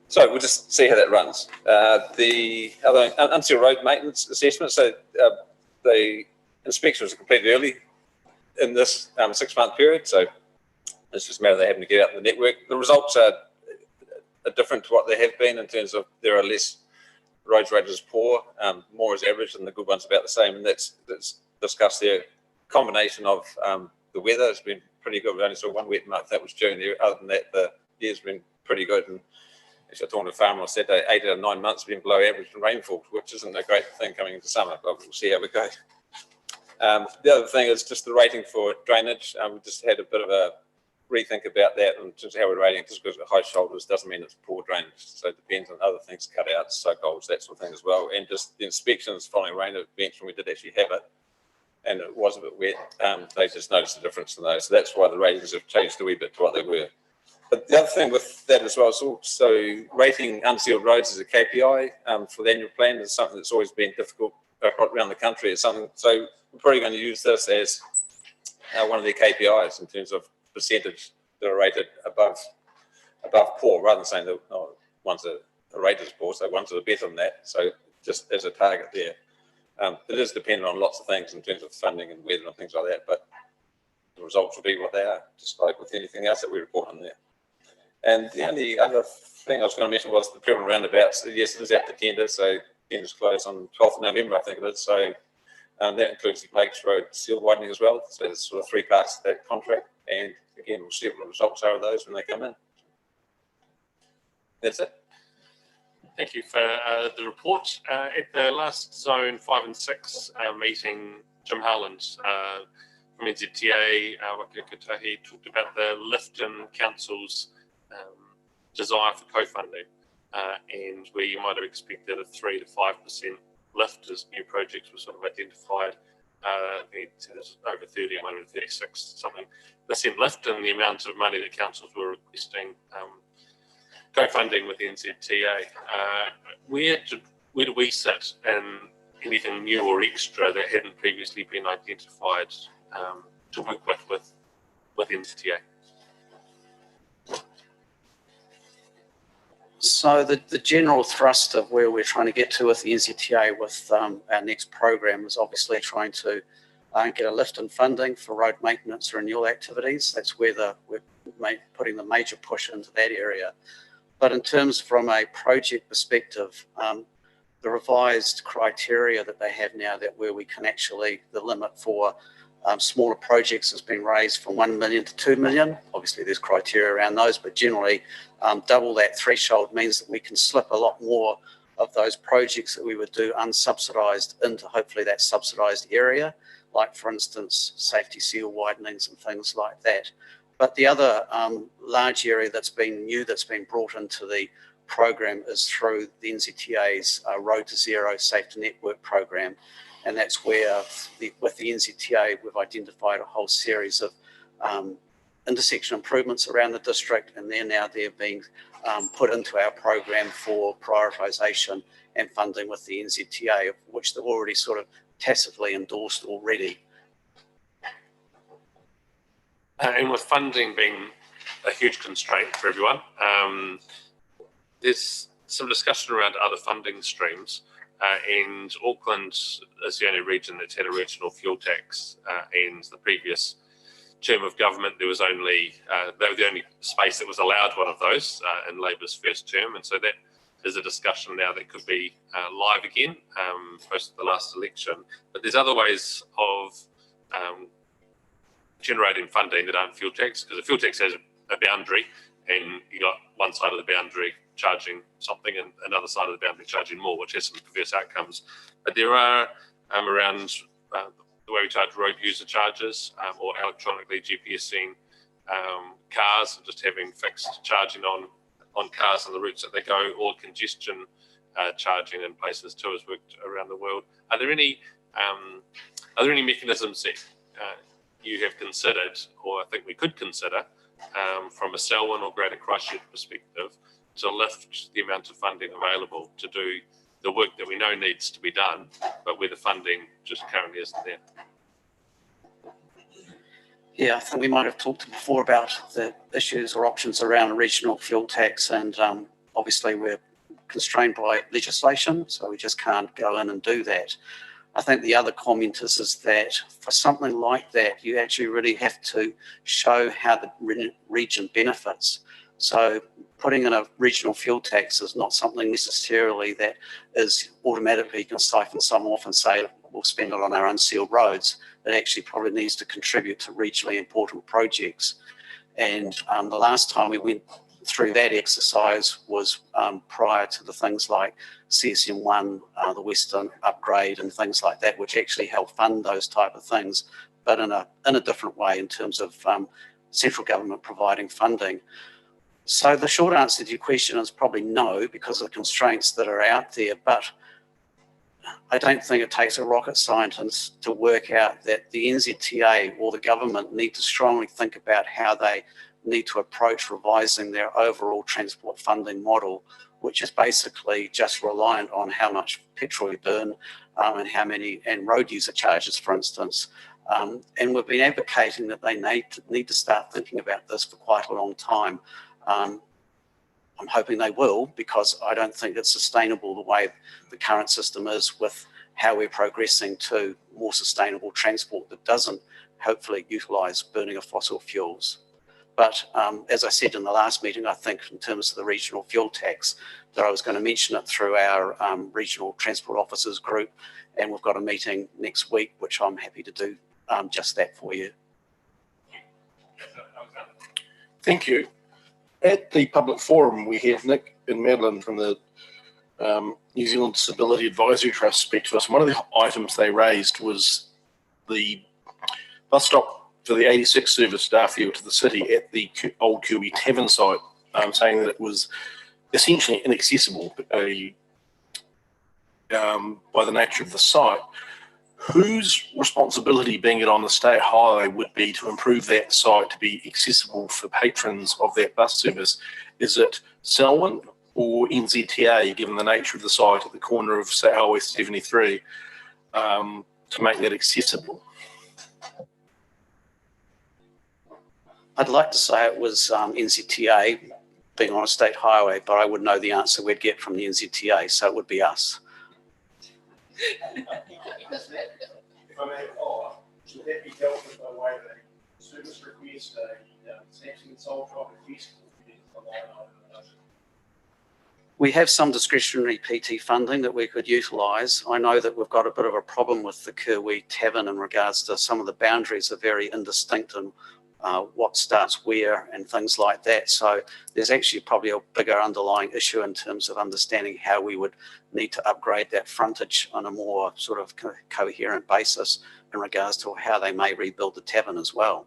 So we'll just see how that runs. The other unsealed road maintenance assessment. So the inspection was completed early in this 6-month period. So it's just a matter of they having to get out in the network. The results are different to what they have been in terms of there are less roads rated as poor, more as average, and the good ones about the same. And that's discussed there. Combination of the weather has been pretty good. We only saw one wet month, that was June. Other than that, the year's been pretty good. And actually, I talked to a farmer on Saturday, 8 out of 9 months have been below average in rainfall, which isn't a great thing coming into summer, but we'll see how we go. The other thing is just the rating for drainage. We just had a bit of a rethink about that and just how we're rating. Just because of high shoulders doesn't mean it's poor drainage. So it depends on other things, cutouts, soak holes, that sort of thing as well. And just the inspections following rain events when we did actually have it, and it was a bit wet, they just noticed the difference in those. So that's why the ratings have changed a wee bit to what they were. But the other thing with that as well is also rating unsealed roads as a KPI for the annual plan is something that's always been difficult around the country. It's something, so we're probably going to use this as one of their KPIs in terms of percentage that are rated above poor, rather than saying that ones that are rated as poor, so ones that are better than that. So just as a target there. It is dependent on lots of things in terms of funding and weather and things like that, but the results will be what they are, just like with anything else that we report on there. And the only other thing I was going to mention was the Pyrmont roundabouts. Yes, it is out to tender, so tender's closed on 12th of November, I think it is. So that includes the Lakes Road seal widening as well. So there's sort of 3 parts to that contract. And again, we'll see what the results are of those when they come in. That's it. Thank you for the report. At the last Zone 5 and 6 meeting, Jim Harland from NZTA, Wakakatahi, talked about the Lifton Council's desire for co-funding, and where you might have expected a 3 to 5% lift as new projects were sort of identified. There's over 30, I'm over 36, something percent lift in the amount of money that councils were requesting co-funding with NZTA. Where do we sit in anything new or extra that hadn't previously been identified to work with NZTA? So the general thrust of where we're trying to get to with the NZTA with our next program is obviously trying to get a lift in funding for road maintenance renewal activities. That's where we're putting the major push into that area. But in terms from a project perspective, the revised criteria that they have now, that where we can actually, the limit for smaller projects has been raised from 1 million to 2 million. Obviously there's criteria around those, but generally double that threshold means that we can slip a lot more of those projects that we would do unsubsidised into hopefully that subsidised area, like for instance, safety seal widenings and things like that. But the other large area that's been new, that's been brought into the program is through the NZTA's Road to Zero Safety Network program. And that's where, with the NZTA, we've identified a whole series of intersection improvements around the district, and they're being put into our program for prioritisation and funding with the NZTA, which they've already sort of tacitly endorsed already. And with funding being a huge constraint for everyone, there's some discussion around other funding streams. And Auckland is the only region that's had a regional fuel tax. And the previous term of government, there was only, they were the only space that was allowed one of those in Labour's first term. And so that is a discussion now that could be live again post the last election. But there's other ways of generating funding that aren't fuel tax, because a fuel tax has a boundary, and you got one side of the boundary charging something and another side of the boundary charging more, which has some perverse outcomes. But there are around the way we charge road user charges or electronically GPSing cars, and just having fixed charging on cars on the routes that they go, or congestion charging in places too has worked around the world. Are there any mechanisms that you have considered, or I think we could consider, from a Selwyn or Greater Christchurch perspective, to lift the amount of funding available to do the work that we know needs to be done, but where the funding just currently isn't there? Yeah, I think we might have talked before about the issues or options around a regional fuel tax, and obviously we're constrained by legislation, so we just can't go in and do that. I think the other comment is that for something like that, you actually really have to show how the region benefits. So putting in a regional fuel tax is not something necessarily that is automatically going to siphon some off and say, we'll spend it on our unsealed roads. It actually probably needs to contribute to regionally important projects. And the last time we went through that exercise was prior to the things like CSM1, the Western upgrade and things like that, which actually help fund those type of things, but in a different way in terms of central government providing funding. So the short answer to your question is probably no, because of the constraints that are out there, but I don't think it takes a rocket scientist to work out that the NZTA or the government need to strongly think about how they need to approach revising their overall transport funding model, which is basically just reliant on how much petrol you burn and road user charges, for instance. And we've been advocating that they need to start thinking about this for quite a long time. I'm hoping they will, because I don't think it's sustainable the way the current system is, with how we're progressing to more sustainable transport that doesn't hopefully utilise burning of fossil fuels. But as I said in the last meeting, I think in terms of the regional fuel tax, that I was going to mention it through our regional transport officers group, and we've got a meeting next week, which I'm happy to do just that for you. Thank you. At the public forum, we had Nick and Madeline from the New Zealand Disability Advisory Trust speak to us. One of the items they raised was the bus stop for the 86 service Starfield to the city at the old Kirby Tavern site, saying that it was essentially inaccessible by the nature of the site. Whose responsibility, being it on the state highway, would be to improve that site to be accessible for patrons of that bus service? Is it Selwyn or NZTA, given the nature of the site at the corner of State Highway 73, to make that accessible? I'd like to say it was NZTA, being on a state highway, but I would know the answer we'd get from the NZTA, so it would be us. If I may follow up, should that be dealt with by way of a service request, sanctioning and sole driver request? We have some discretionary PT funding that we could utilise. I know that we've got a bit of a problem with the Kirby Tavern in regards to some of the boundaries are very indistinct and what starts where and things like that. So there's actually probably a bigger underlying issue in terms of understanding how we would need to upgrade that frontage on a more sort of coherent basis in regards to how they may rebuild the tavern as well.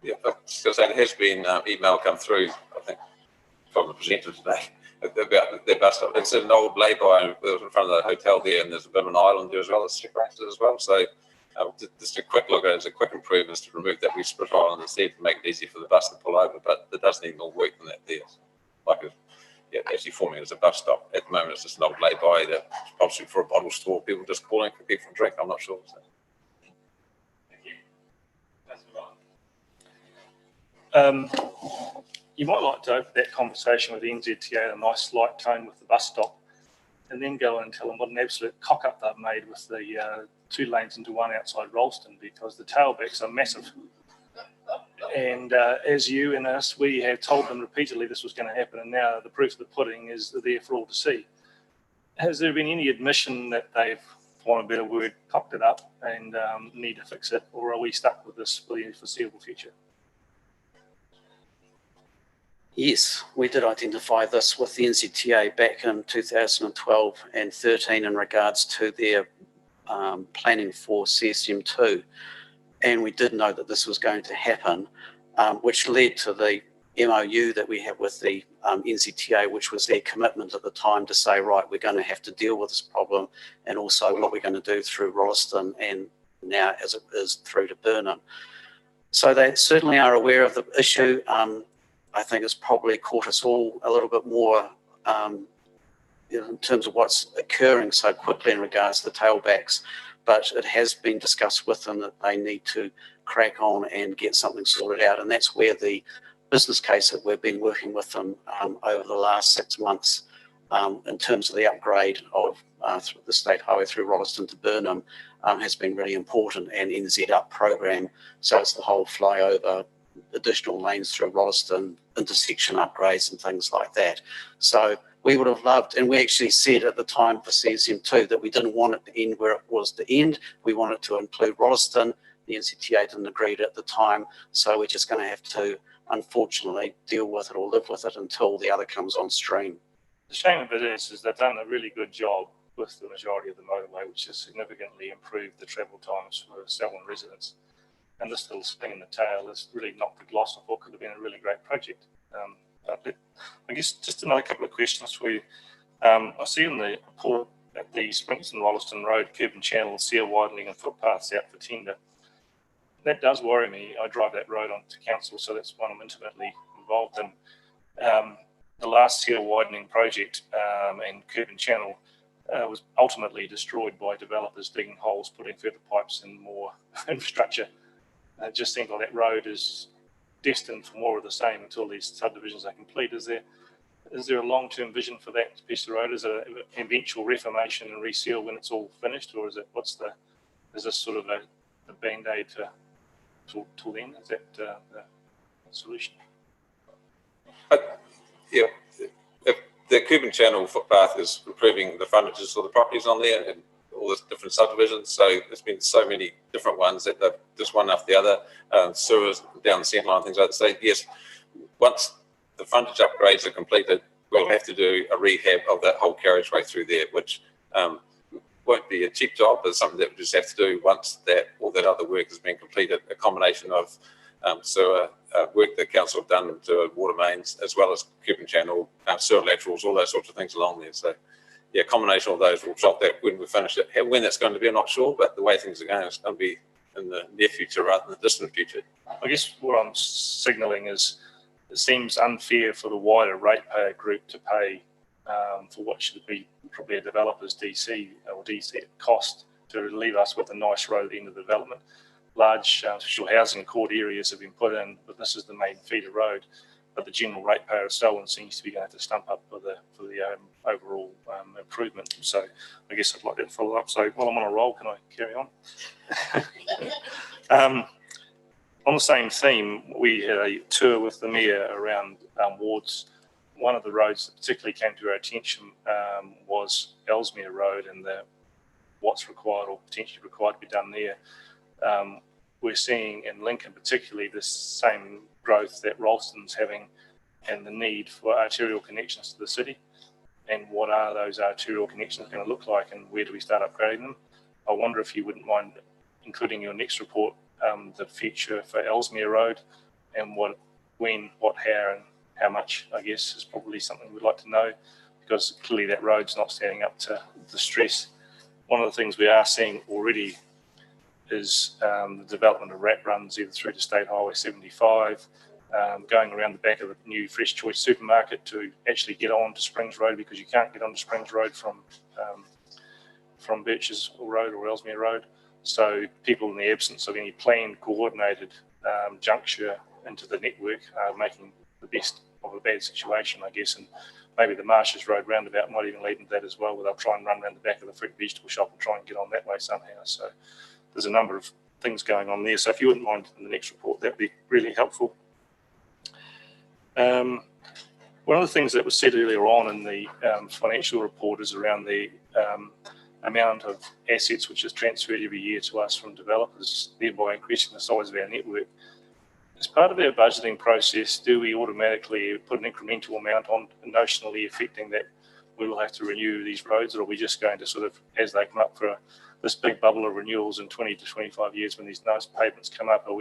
Yeah, because there has been email come through, I think, from the presenter today about their bus stop. It's an old lay-by in front of the hotel there, and there's a bit of an island there as well that's separated as well. So just a quick look at it as a quick improvement is to remove that wee split island instead to make it easy for the bus to pull over, but it does need more work than that there. Like actually forming as a bus stop. At the moment it's just an old lay-by that's possibly for a bottle store, people just calling for people to drink, I'm not sure. So. you might like to open that conversation with the NZTA at a nice light tone with the bus stop, and then go and tell them what an absolute cock up they've made with the 2 lanes into 1 outside Ralston, because the tailbacks are massive. And as you and us, we have told them repeatedly this was going to happen, and now the proof of the pudding is there for all to see. Has there been any admission that they've, for want of a better word, cocked it up and need to fix it, or are we stuck with this for the foreseeable future? Yes, we did identify this with the NZTA back in 2012 and 13 in regards to their planning for CSM2. And we did know that this was going to happen, which led to the MOU that we have with the NZTA, which was their commitment at the time to say, right, we're going to have to deal with this problem, and also what we're going to do through Rolleston and now as it is through to Burnham. So they certainly are aware of the issue. I think it's probably caught us all a little bit more in terms of what's occurring so quickly in regards to the tailbacks, but it has been discussed with them that they need to crack on and get something sorted out, and that's where the business case that we've been working with them over the last 6 months in terms of the upgrade of the state highway through Rolleston to Burnham has been really important, and NZ Up program, so it's the whole flyover, additional lanes through Rolleston, intersection upgrades and things like that. So we would have loved, and we actually said at the time for CSM2 that we didn't want it to end where it was to end. We wanted to include Rolleston. The NZTA didn't agree at the time, so we're just going to have to unfortunately deal with it or live with it until the other comes on stream. The shame of it is they've done a really good job with the majority of the motorway, which has significantly improved the travel times for Selwyn residents. And this little sting in the tail has really knocked the gloss off what could have been a really great project. I guess just another couple of questions for you. I see in the report that the Springton Rolleston Road curb and channel, seal widening and footpaths out for tender. That does worry me. I drive that road onto council, so that's one I'm intimately involved in. The last seal widening project and curb and channel was ultimately destroyed by developers digging holes, putting further pipes and more infrastructure. It just seems like that road is destined for more of the same until these subdivisions are complete. Is there a long-term vision for that piece of road? Is it an eventual reformation and reseal when it's all finished, or is this sort of a band-aid till then? Is that the solution? Yeah, if the curb and channel footpath is improving the frontages of the properties on there and all the different subdivisions. So there's been so many different ones that they've just one after the other, sewers down the centre line, things like that. So yes, once the frontage upgrades are completed, we'll have to do a rehab of that whole carriageway through there, which won't be a cheap job, but something that we just have to do once all that other work has been completed. A combination of sewer work that council have done to water mains, as well as curb and channel, sewer laterals, all those sorts of things along there. So yeah, combination of those will drop that when we finish it. When that's going to be, I'm not sure, but the way things are going, it's going to be in the near future rather than the distant future. I guess what I'm signalling is it seems unfair for the wider ratepayer group to pay for what should be probably a developer's DC or DC cost to leave us with a nice road at the end of the development. Large social housing court areas have been put in, but this is the main feeder road. But the general ratepayer of Selwyn seems to be going to have to stump up for the overall improvement. So I guess I'd like to follow up. So while I'm on a roll, can I carry on? On the same theme, we had a tour with the mayor around wards. One of the roads that particularly came to our attention was Ellesmere Road and what's required or potentially required to be done there. We're seeing in Lincoln particularly this same growth that Ralston's having and the need for arterial connections to the city. And what are those arterial connections going to look like, and where do we start upgrading them? I wonder if you wouldn't mind including in your next report the future for Ellesmere Road and what, when, what, how, and how much, I guess, is probably something we'd like to know, because clearly that road's not standing up to the stress. One of the things we are seeing already is the development of rat runs either through to State Highway 75, going around the back of the new Fresh Choice supermarket to actually get on to Springs Road, because you can't get onto Springs Road from Birches Road or Ellesmere Road. So people, in the absence of any planned coordinated juncture into the network, are making the best of a bad situation, I guess, and maybe the Marshes Road roundabout might even lead into that as well, where they'll try and run around the back of the fruit and vegetable shop and try and get on that way somehow. So there's a number of things going on there. So if you wouldn't mind in the next report, that'd be really helpful. One of the things that was said earlier on in the financial report is around the amount of assets which is transferred every year to us from developers, thereby increasing the size of our network. As part of our budgeting process, do we automatically put an incremental amount on notionally affecting that we will have to renew these roads, or are we just going to sort of, as they come up for this big bubble of renewals in 20 to 25 years when these nice pavements come up, are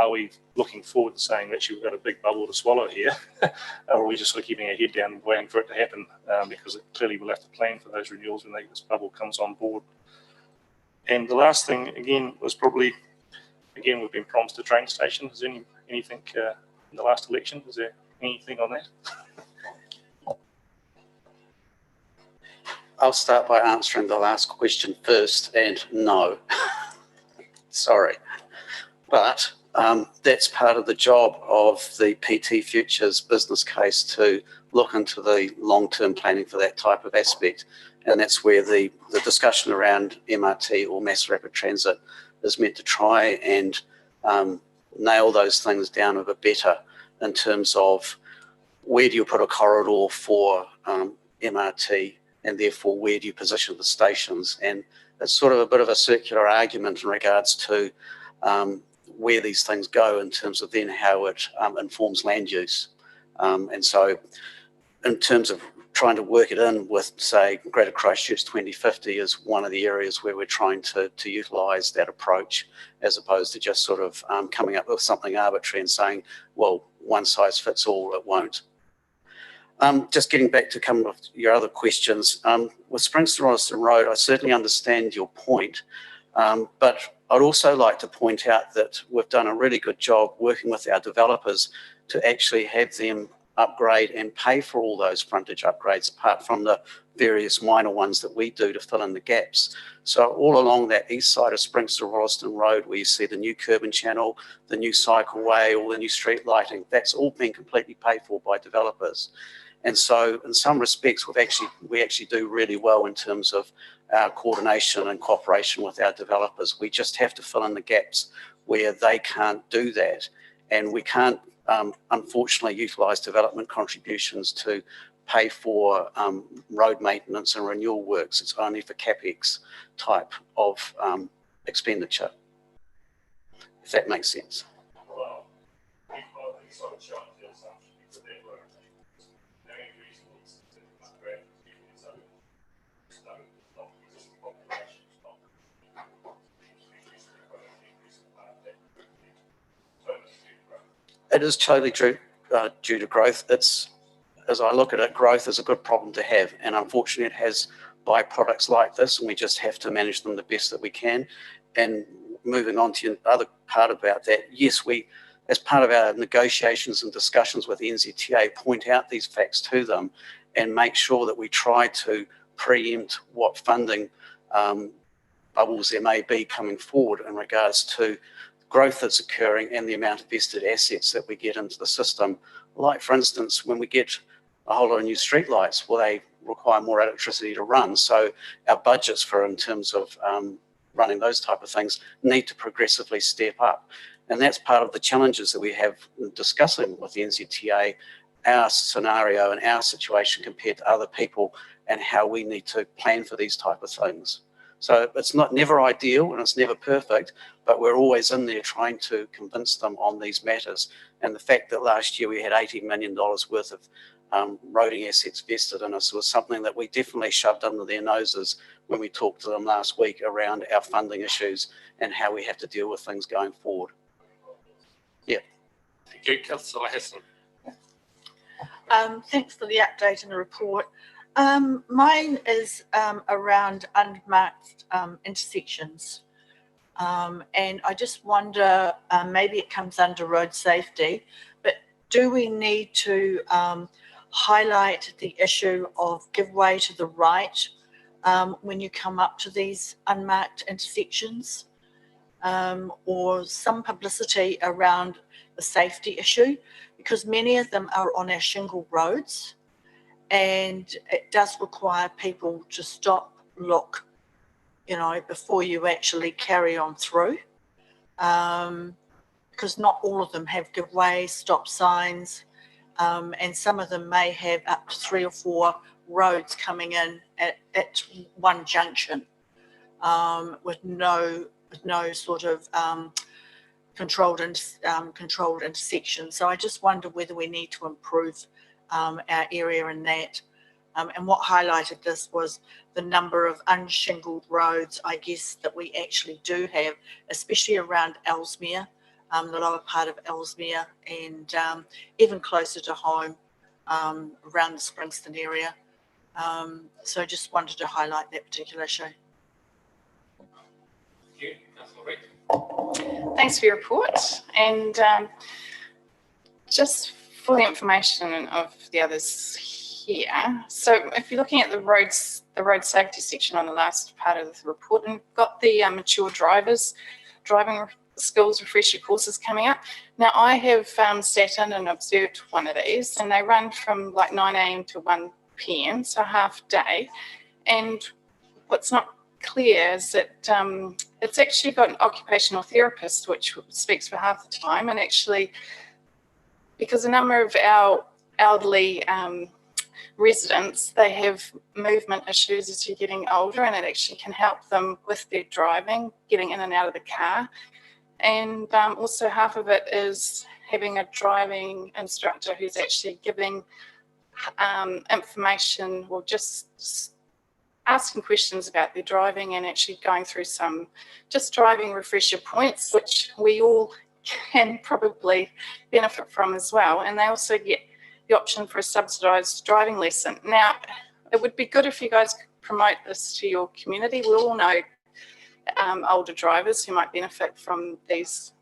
we looking forward to saying that we've got a big bubble to swallow here, or are we just sort of keeping our head down and waiting for it to happen, because clearly we'll have to plan for those renewals when this bubble comes on board. And the last thing, again, was probably, again, we've been promised a train station. Is there anything in the last election? Is there anything on that? I'll start by answering the last question first, and no. Sorry. But that's part of the job of the PT Futures business case, to look into the long-term planning for that type of aspect. And that's where the discussion around MRT or mass rapid transit is meant to try and nail those things down a bit better in terms of where do you put a corridor for MRT, and therefore where do you position the stations. And it's sort of a bit of a circular argument in regards to where these things go in terms of then how it informs land use. And so in terms of trying to work it in with, say, Greater Christchurch 2050 is one of the areas where we're trying to utilise that approach, as opposed to just sort of coming up with something arbitrary and saying, well, one size fits all. It won't. Just getting back to some of your other questions, with Springs to Rolleston Road, I certainly understand your point, but I'd also like to point out that we've done a really good job working with our developers to actually have them upgrade and pay for all those frontage upgrades, apart from the various minor ones that we do to fill in the gaps. So all along that east side of Springs to Rolleston Road, where you see the new curb and channel, the new cycleway, all the new street lighting, that's all been completely paid for by developers. And so in some respects, we actually do really well in terms of our coordination and cooperation with our developers. We just have to fill in the gaps where they can't do that. And we can't, unfortunately, utilise development contributions to pay for road maintenance and renewal works. It's only for CapEx type of expenditure, if that makes sense. It is totally due to growth. It's, as I look at it, growth is a good problem to have, and unfortunately it has byproducts like this, and we just have to manage them the best that we can. And moving on to the other part about that, yes, we, as part of our negotiations and discussions with the NZTA, point out these facts to them and make sure that we try to preempt what funding bubbles there may be coming forward in regards to growth that's occurring and the amount of vested assets that we get into the system. Like, for instance, when we get a whole lot of new streetlights, well, they require more electricity to run. So our budgets for, in terms of running those type of things, need to progressively step up. And that's part of the challenges that we have discussing with the NZTA, our scenario and our situation compared to other people, and how we need to plan for these type of things. So it's never ideal and it's never perfect, but we're always in there trying to convince them on these matters. And the fact that last year we had $80 million worth of roading assets vested in us was something that we definitely shoved under their noses when we talked to them last week around our funding issues and how we have to deal with things going forward. Yeah. Thank you, Councillor Hassan. Thanks for the update and the report. Mine is around unmarked intersections. And I just wonder, maybe it comes under road safety, but do we need to highlight the issue of give way to the right when you come up to these unmarked intersections, or some publicity around the safety issue? because many of them are on our shingle roads, and it does require people to stop, look, you know, before you actually carry on through. Because not all of them have give way, stop signs, and some of them may have up to 3 or 4 roads coming in at one junction, with no sort of controlled intersection. So I just wonder whether we need to improve our area in that. And what highlighted this was the number of unshingled roads, I guess, that we actually do have, especially around Ellesmere, the lower part of Ellesmere, and even closer to home, around the Springston area. So I just wanted to highlight that particular issue. Thanks for your report. And just for the information of the others here. So if you're looking at the road safety section on the last part of the report, and got the mature drivers driving skills refresher courses coming up. Now I have sat in and observed one of these, and they run from like 9 a.m. to 1 p.m, so half day. And what's not clear is that it's actually got an occupational therapist which speaks for half the time, and actually because a number of our elderly residents, they have movement issues as you're getting older, and it actually can help them with their driving, getting in and out of the car. And also half of it is having a driving instructor who's actually giving information, or just asking questions about their driving, and actually going through some just driving refresher points, which we all can probably benefit from as well. And they also get the option for a subsidised driving lesson. Now, it would be good if you guys could promote this to your community. We all know older drivers who might benefit from this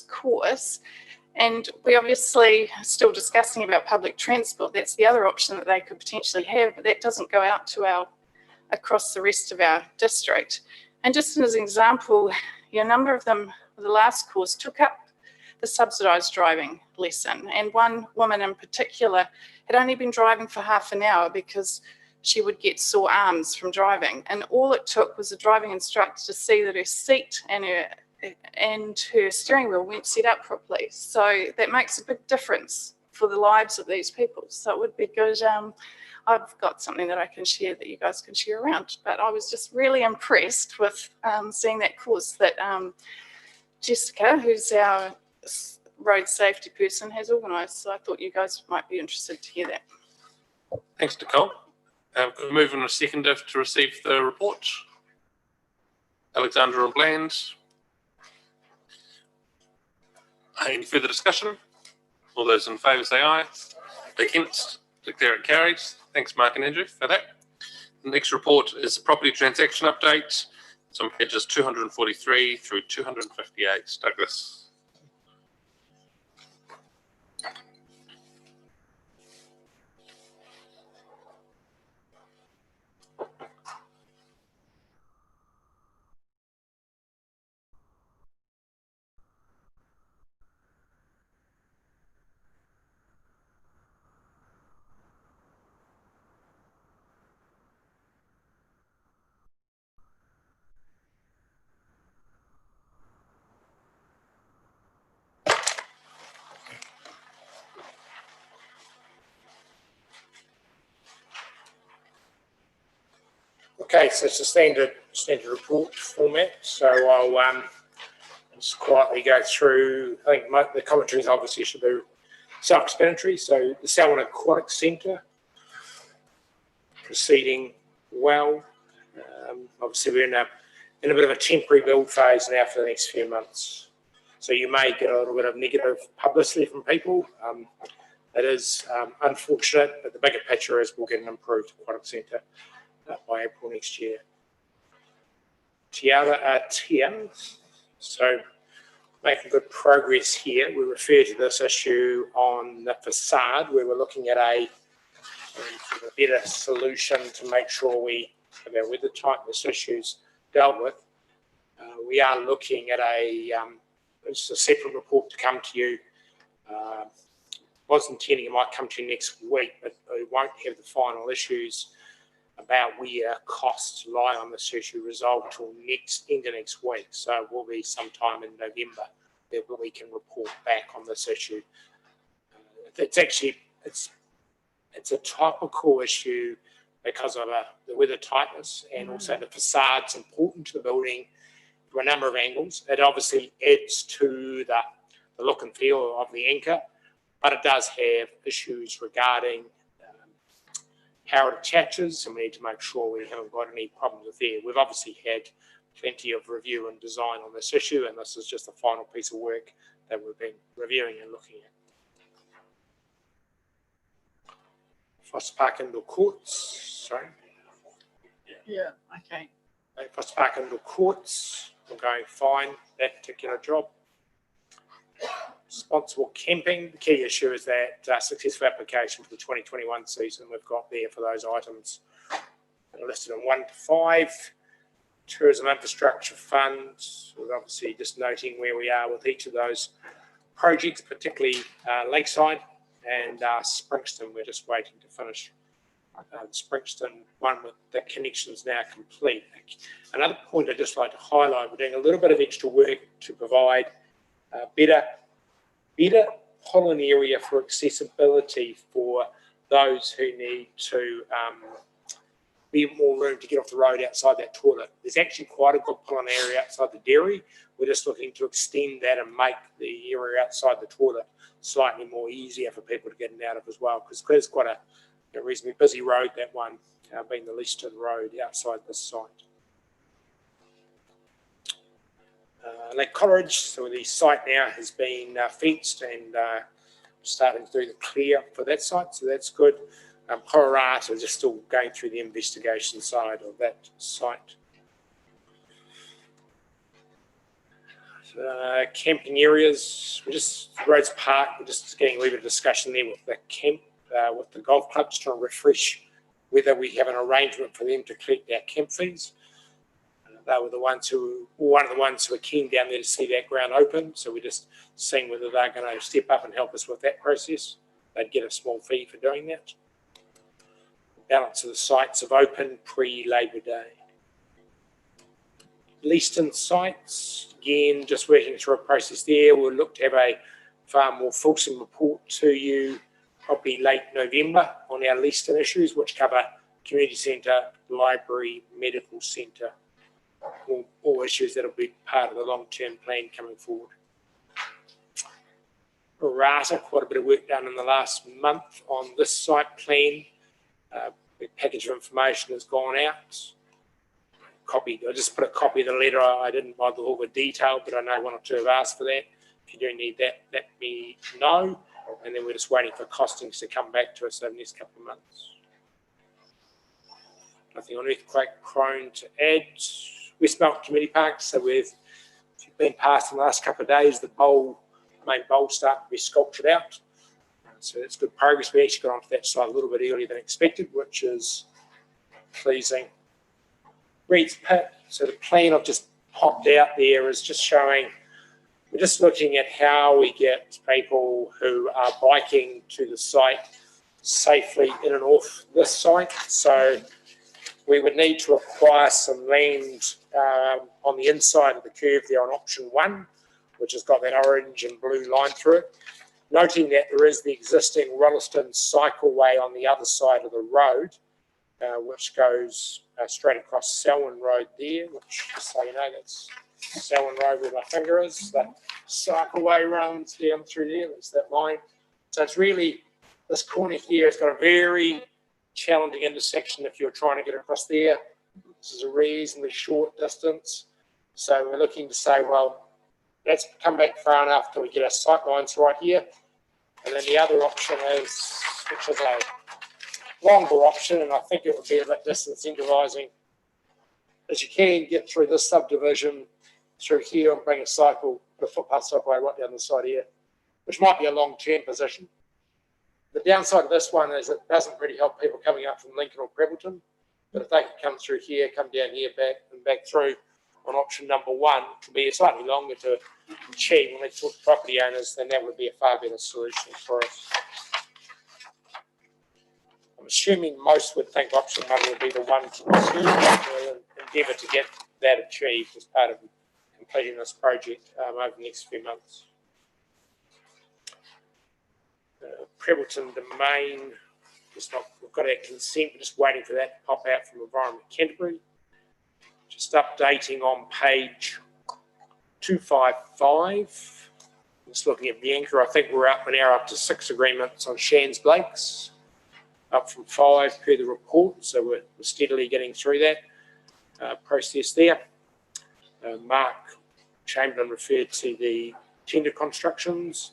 course. And we obviously are still discussing about public transport. That's the other option that they could potentially have, but that doesn't go out to across the rest of our district. And just as an example, a number of them, the last course, took up the subsidised driving lesson. And one woman in particular had only been driving for half an hour because she would get sore arms from driving. And all it took was a driving instructor to see that her seat and her steering wheel weren't set up properly. So that makes a big difference for the lives of these people. So it would be good. I've got something that I can share that you guys can share around. But I was just really impressed with seeing that course that Jessica, who's our road safety person, has organised. So I thought you guys might be interested to hear that. Thanks, Nicole. Could we move on a second to receive the report? Alexandra and Bland. Any further discussion? All those in favour say aye. Against, declare it carried. Thanks, Mark and Andrew, for that. The next report is property transaction update. It's on pages 243 through 258. Douglas. Okay, so it's a standard report format. So I'll just quietly go through. I think the commentaries obviously should be self-explanatory. So the Selwyn Aquatic Centre proceeding well. Obviously we're in a bit of a temporary build phase now for the next few months. So you may get a little bit of negative publicity from people. It is unfortunate, but the bigger picture is we'll get an improved aquatic centre by April next year. Tiara Tian. So making good progress here. We refer to this issue on the facade where we're looking at a better solution to make sure we have our weather tightness issues dealt with. We are looking at it's a separate report to come to you was intending it might come to you next week, but we won't have the final issues about where costs lie on this issue resolved till end of next week. So it will be sometime in November that we can report back on this issue. It's actually, it's a topical issue because of the weather tightness, and also the facade's important to the building from a number of angles. It obviously adds to the look and feel of the anchor, but it does have issues regarding how it attaches, and we need to make sure we haven't got any problems with there. We've obviously had plenty of review and design on this issue, and this is just the final piece of work that we've been reviewing and looking at. Foster Park Indoor Courts, sorry. Yeah, okay. Foster Park Indoor Courts, we're going fine, that particular job. Responsible camping, the key issue is that successful application for the 2021 season we've got there for those items that are listed in 1 to 5. Tourism Infrastructure Fund, we're obviously just noting where we are with each of those projects, particularly Lakeside and Springston. We're just waiting to finish the Springston one with the connections now complete. Another point I'd just like to highlight, we're doing a little bit of extra work to provide better pollen area for accessibility for those who need to be more room to get off the road outside that toilet. There's actually quite a good pollen area outside the dairy. We're just looking to extend that and make the area outside the toilet slightly more easier for people to get in and out of as well, because there's quite a reasonably busy road, that one being the Leaston Road outside this site. Lake Coleridge, so the site now has been fenced and starting to do the clear for that site, so that's good. Kororata is just still going through the investigation side of that site. Camping areas, we're just Rhodes Park, we're just getting a little bit of discussion there with the camp, with the golf club, just trying to refresh whether we have an arrangement for them to collect our camp fees. They were one of the ones who were keen down there to see that ground open, so we're just seeing whether they're going to step up and help us with that process. They'd get a small fee for doing that. The balance of the sites have opened pre-Labor Day. Leaston sites, again, just working through a process there. We'll look to have a far more fulsome report to you probably late November on our Leaston issues, which cover community centre, library, medical centre, all issues that will be part of the long-term plan coming forward. Rata, quite a bit of work done in the last month on this site plan. The package of information has gone out. I just put a copy of the letter. I didn't bother all the detail, but I know one or two have asked for that. If you do need that, let me know. And then we're just waiting for costings to come back to us over the next couple of months. Nothing on earthquake prone to add. Westmount Community Park, so we've been past in the last couple of days, the main bowl starting to be sculptured out. So that's good progress. We actually got onto that site a little bit earlier than expected, which is pleasing. Reed's Pit, so the plan I've just popped out there is just showing, we're just looking at how we get people who are biking to the site safely in and off this site. So we would need to acquire some land on the inside of the curve there on option 1, which has got that orange and blue line through it. Noting that there is the existing Rolleston cycleway on the other side of the road, which goes straight across Selwyn Road there, which, just so you know, that's Selwyn Road where my finger is. The cycleway runs down through there, that's that line. So it's really, this corner here has got a very challenging intersection if you're trying to get across there. This is a reasonably short distance. So we're looking to say, well, let's come back far enough till we get our sight lines right here. And then the other option is, which is a longer option, and I think it would be a bit distance incentivizing, is you can get through this subdivision through here and bring a footpath cycleway right down the side here, which might be a long-term position. The downside of this one is it doesn't really help people coming up from Lincoln or Prebbleton, but if they can come through here, come down here, back through on option number 1, it will be slightly longer to achieve when we talk to property owners, then that would be a far better solution for us. I'm assuming most would think option one would be the one to pursue. We'll endeavour to get that achieved as part of completing this project over the next few months. Prebbleton Domain, we've got our consent, we're just waiting for that to pop out from Environment Canterbury. Just updating on page 255. Just looking at Bianca, I think we're now up to 6 agreements on Shands Blakes, up from 5 per the report, so we're steadily getting through that process there. Mark Chamberlain referred to the tender constructions,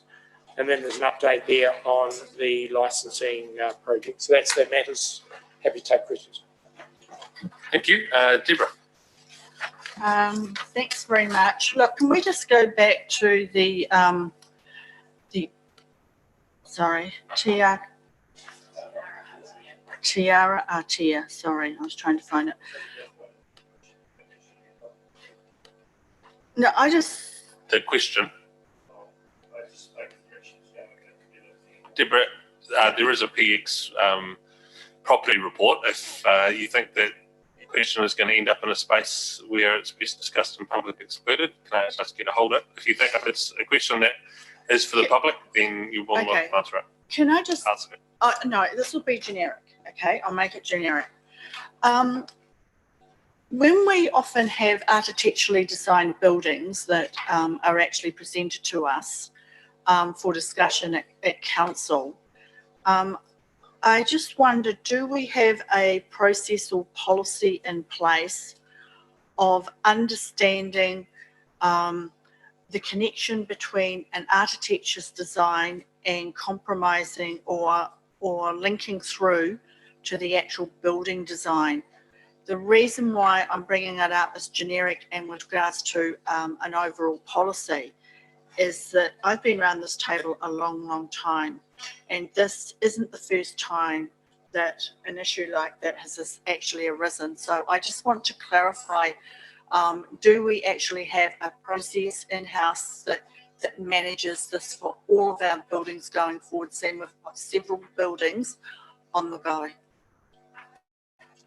and then there's an update there on the licensing project. So that's the matters. Happy to take questions. Thank you. Deborah. Thanks very much. Look, can we just go back to the Tiara Atia, sorry, I was trying to find it. No, The question. Deborah, there is a PX property report. If you think that the question is going to end up in a space where it's best discussed in public, excluded, can I just get a hold of it? If you think it's a question that is for the public, then you're more than welcome to answer it. Can I just answer it? Oh, no, this will be generic. Okay, I'll make it generic. When we often have architecturally designed buildings that are actually presented to us for discussion at council, I just wonder, do we have a process or policy in place of understanding the connection between an architecture's design and compromising or linking through to the actual building design? The reason why I'm bringing it up as generic and with regards to an overall policy is that I've been around this table a long, long time, and this isn't the first time that an issue like that has actually arisen. So I just want to clarify, do we actually have a process in-house that manages this for all of our buildings going forward, seeing we've got several buildings on the go?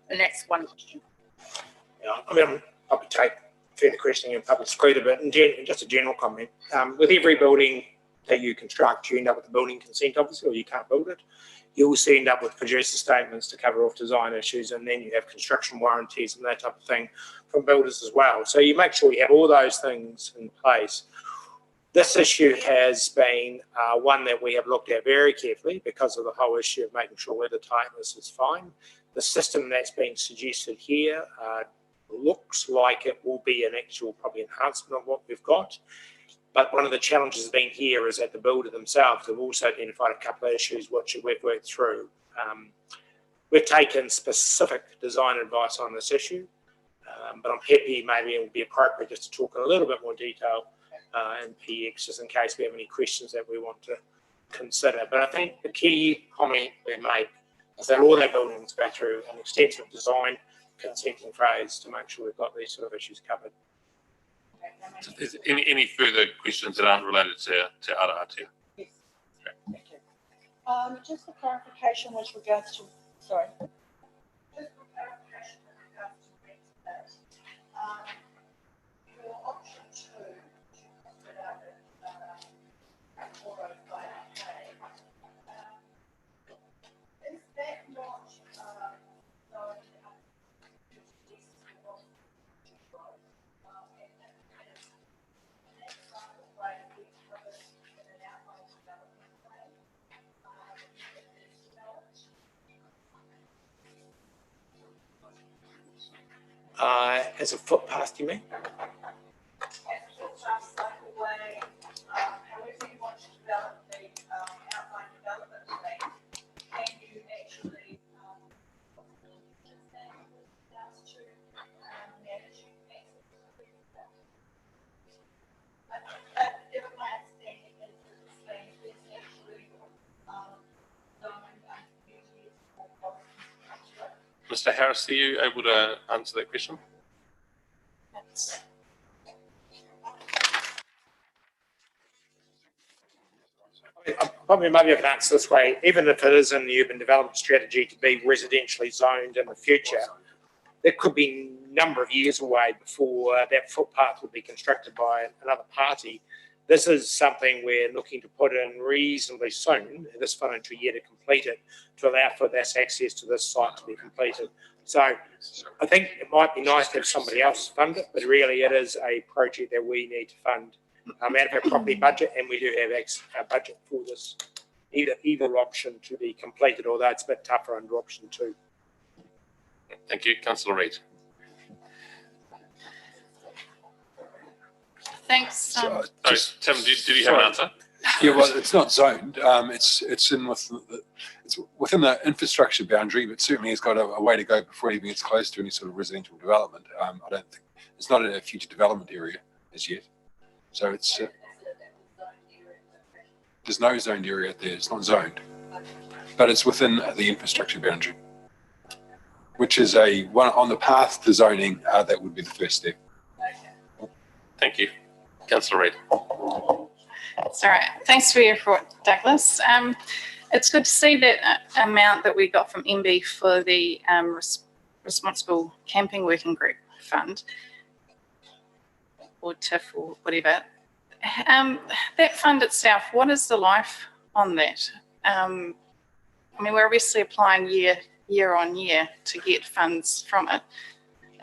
And that's one question. Yeah, I mean, I'll take further questioning and public scrutiny, but just a general comment. With every building that you construct, you end up with a building consent, obviously, or you can't build it. You also end up with producer statements to cover off design issues, and then you have construction warranties and that type of thing from builders as well. So you make sure you have all those things in place. This issue has been one that we have looked at very carefully because of the whole issue of making sure weather tightness is fine. The system that's been suggested here looks like it will be an actual probably enhancement of what we've got. But one of the challenges being here is that the builder themselves have also identified a couple of issues which we've worked through. We've taken specific design advice on this issue, but I'm happy maybe it would be appropriate just to talk in a little bit more detail in PX, just in case we have any questions that we want to consider. But I think the key comment we made is that all our buildings go through an extensive design consenting phase to make sure we've got these sort of issues covered. So if there's any further questions that aren't related to Aratia? Yes. Okay. Thank you. Just for clarification with regards to, sorry. Just for clarification with regards to that, your option 2 to consider auto by is that not as a footpath, you mean? Mr. Harris, are you able to answer that question? Probably maybe I can answer this way. Even if it is in the urban development strategy to be residentially zoned in the future, there could be a number of years away before that footpath will be constructed by another party. This is something we're looking to put in reasonably soon, this financial year, to complete it, to allow for this access to this site to be completed. So I think it might be nice to have somebody else fund it, but really it is a project that we need to fund out of our property budget, and we do have a budget for this either option to be completed, although it's a bit tougher under option 2. Thank you. Councillor Reid. Thanks. Sorry, Tim, did you have an answer? Yeah, well, it's not zoned. It's within the infrastructure boundary, but certainly it's got a way to go before it even gets close to any sort of residential development. I don't think it's not a future development area as yet. So it's there's no zoned area out there. It's not zoned, but it's within the infrastructure boundary, which is one on the path to zoning. That would be the first step. Thank you. Councillor Reid. It's all right. Thanks for your report, Douglas. It's good to see that amount that we got from MB for the Responsible Camping Working Group Fund, or TIF, or whatever. That fund itself, what is the life on that? I mean, we're obviously applying year on year to get funds from it.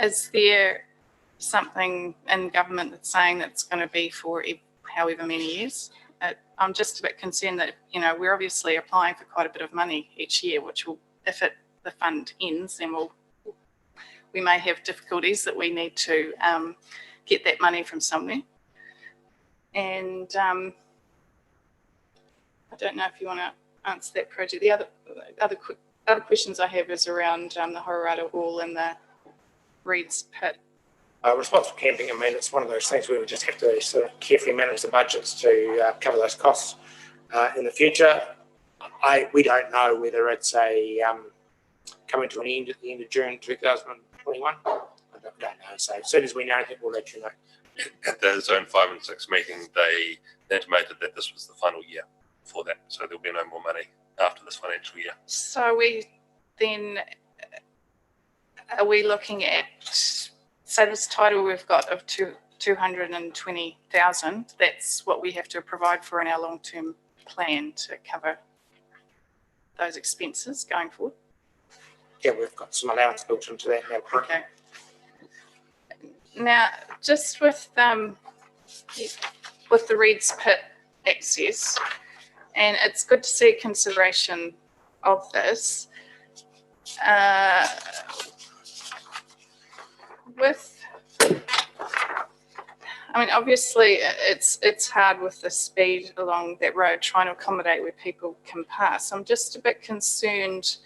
Is there something in government that's saying that's going to be for however many years? I'm just a bit concerned that, we're obviously applying for quite a bit of money each year, which will, if the fund ends, then we may have difficulties that we need to get that money from somewhere. And I don't know if you want to answer that project. The other questions I have is around the Hororata Hall and the Reeds Pit. Responsible camping, I mean, it's one of those things where we just have to sort of carefully manage the budgets to cover those costs in the future. We don't know whether it's coming to an end at the end of June 2021. I don't know. So as soon as we know anything, we'll let you know. At the Zone 5 and 6 meeting, they intimated that this was the final year for that, so there'll be no more money after this financial year. So are we looking at, so this title we've got of 220,000, that's what we have to provide for in our long-term plan to cover those expenses going forward? Yeah, we've got some allowance built into that now. Okay. Now, just with the Reeds Pit access, and it's good to see consideration of this. Obviously it's hard with the speed along that road, trying to accommodate where people can pass. I'm just a bit concerned,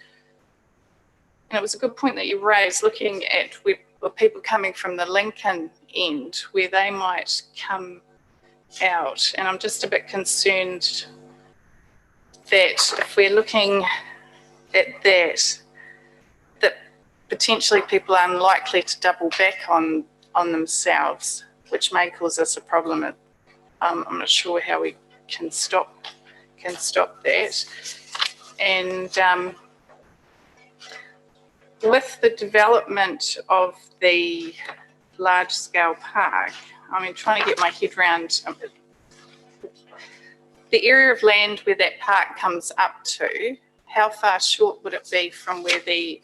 and it was a good point that you raised, looking at where people coming from the Lincoln end, where they might come out, and I'm just a bit concerned that if we're looking at that potentially people are unlikely to double back on themselves, which may cause us a problem. I'm not sure how we can stop that. And with the development of the large-scale park, trying to get my head around the area of land where that park comes up to. How far short would it be from where the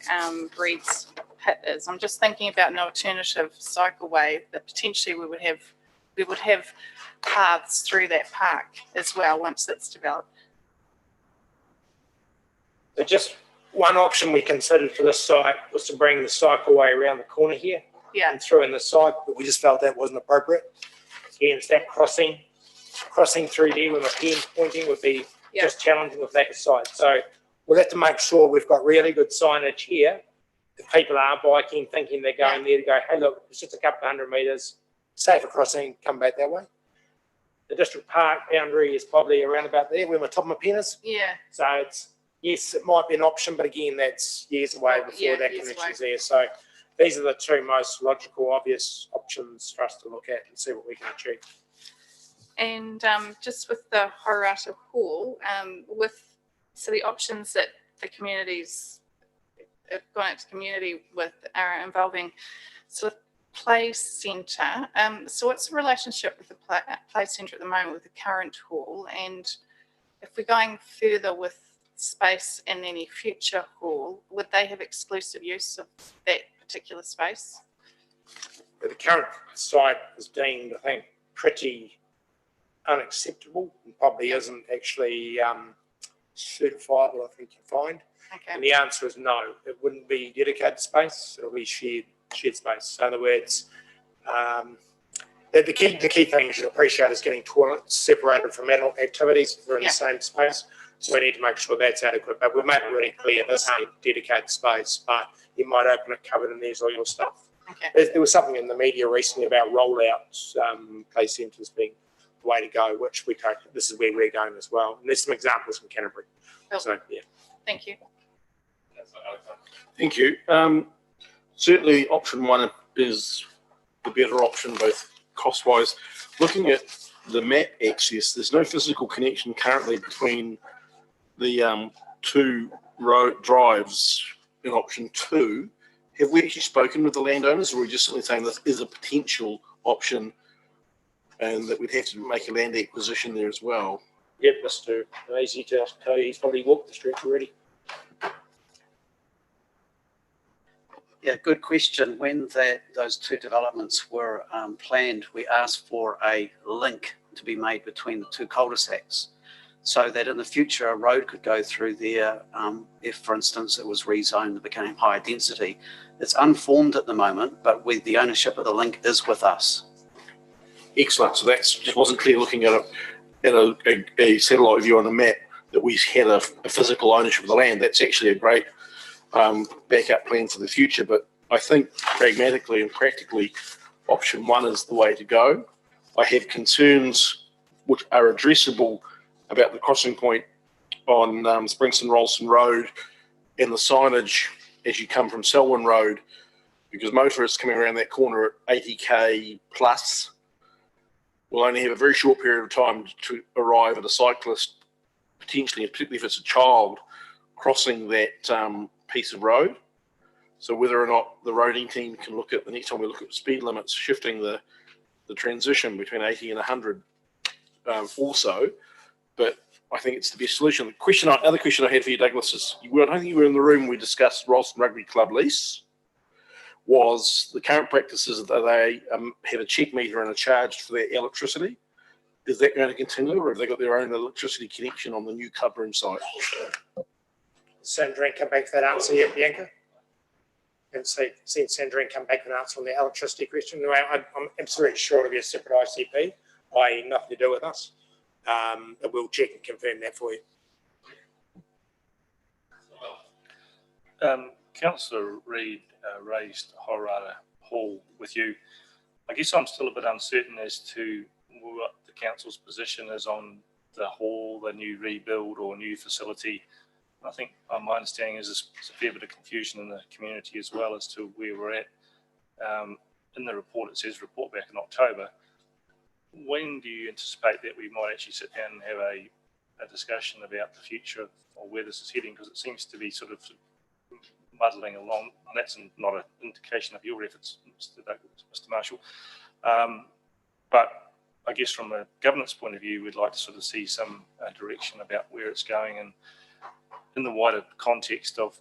Reeds Pit is? I'm just thinking about an alternative cycleway that potentially we would have paths through that park as well once it's developed. So just one option we considered for this site was to bring the cycleway around the corner here and through in the side, but we just felt that wasn't appropriate. Again, it's that crossing through there with my pen pointing would be just challenging with lack of sight. So we'll have to make sure we've got really good signage here. If people are biking, thinking they're going there, to go, hey, look, it's just a couple of 100 metres, safer crossing, come back that way. The district park boundary is probably around about there where my top of my pen is. Yeah. So yes, it might be an option, but again, that's years away before that connection's there. So these are the two most logical, obvious options for us to look at and see what we can achieve. And just with the Horata Hall, so the options that the communities have gone into community with are involving sort of play centre. So what's the relationship with the play centre at the moment with the current hall? And if we're going further with space in any future hall, would they have exclusive use of that particular space? The current site is deemed, I think, pretty unacceptable and probably isn't actually certifiable, I think you find. Okay. And the answer is no, it wouldn't be dedicated space, it'll be shared space. So in other words, the key thing you should appreciate is getting toilets separated from adult activities if they're in the same space. So we need to make sure that's adequate. But we've made it really clear this ain't dedicated space, but you might open a cupboard and there's all your stuff. Okay. There was something in the media recently about rollouts, play centres being the way to go, which we take. This is where we're going as well. And there's some examples from Canterbury. Cool. So yeah. Thank you. Thank you. Certainly option one is the better option, both cost-wise. Looking at the map access, there's no physical connection currently between the two road drives in option two. Have we actually spoken with the landowners, or are we just simply saying this is a potential option and that we'd have to make a land acquisition there as well? Yep, Mr. Easy to tell you, he's probably walked the street already. Yeah, good question. When those two developments were planned, we asked for a link to be made between the two cul-de-sacs so that in the future a road could go through there if, for instance, it was rezoned and became higher density. It's unformed at the moment, but the ownership of the link is with us. Excellent. So that's just wasn't clear looking at a satellite view on a map that we had a physical ownership of the land. That's actually a great backup plan for the future. But I think pragmatically and practically, option one is the way to go. I have concerns which are addressable about the crossing point on Springston-Rolston Road and the signage as you come from Selwyn Road, because motorists coming around that corner at 80k plus will only have a very short period of time to arrive at a cyclist, potentially, particularly if it's a child, crossing that piece of road. So whether or not the roading team can look at, the next time we look at speed limits, shifting the transition between 80 and 100 also, but I think it's the best solution. The other question I had for you, Douglas, is I don't think you were in the room when we discussed Ralston Rugby Club lease. Was the current practices that they have a check meter and are charged for their electricity? Is that going to continue, or have they got their own electricity connection on the new club room site? Sandrine come back to that answer yet, Bianca? And see Sandrine come back with an answer on the electricity question. I'm absolutely sure it'll be a separate ICP, i.e. nothing to do with us. But we'll check and confirm that for you. Councillor Reid raised Horata Hall with you. I guess I'm still a bit uncertain as to what the council's position is on the hall, the new rebuild or new facility. I think my understanding is there's a fair bit of confusion in the community as well as to where we're at. In the report, it says report back in October. When do you anticipate that we might actually sit down and have a discussion about the future or where this is heading? Because it seems to be sort of muddling along, and that's not an indication of your efforts, Mr. Marshall. But I guess from a governance point of view, we'd like to sort of see some direction about where it's going and in the wider context of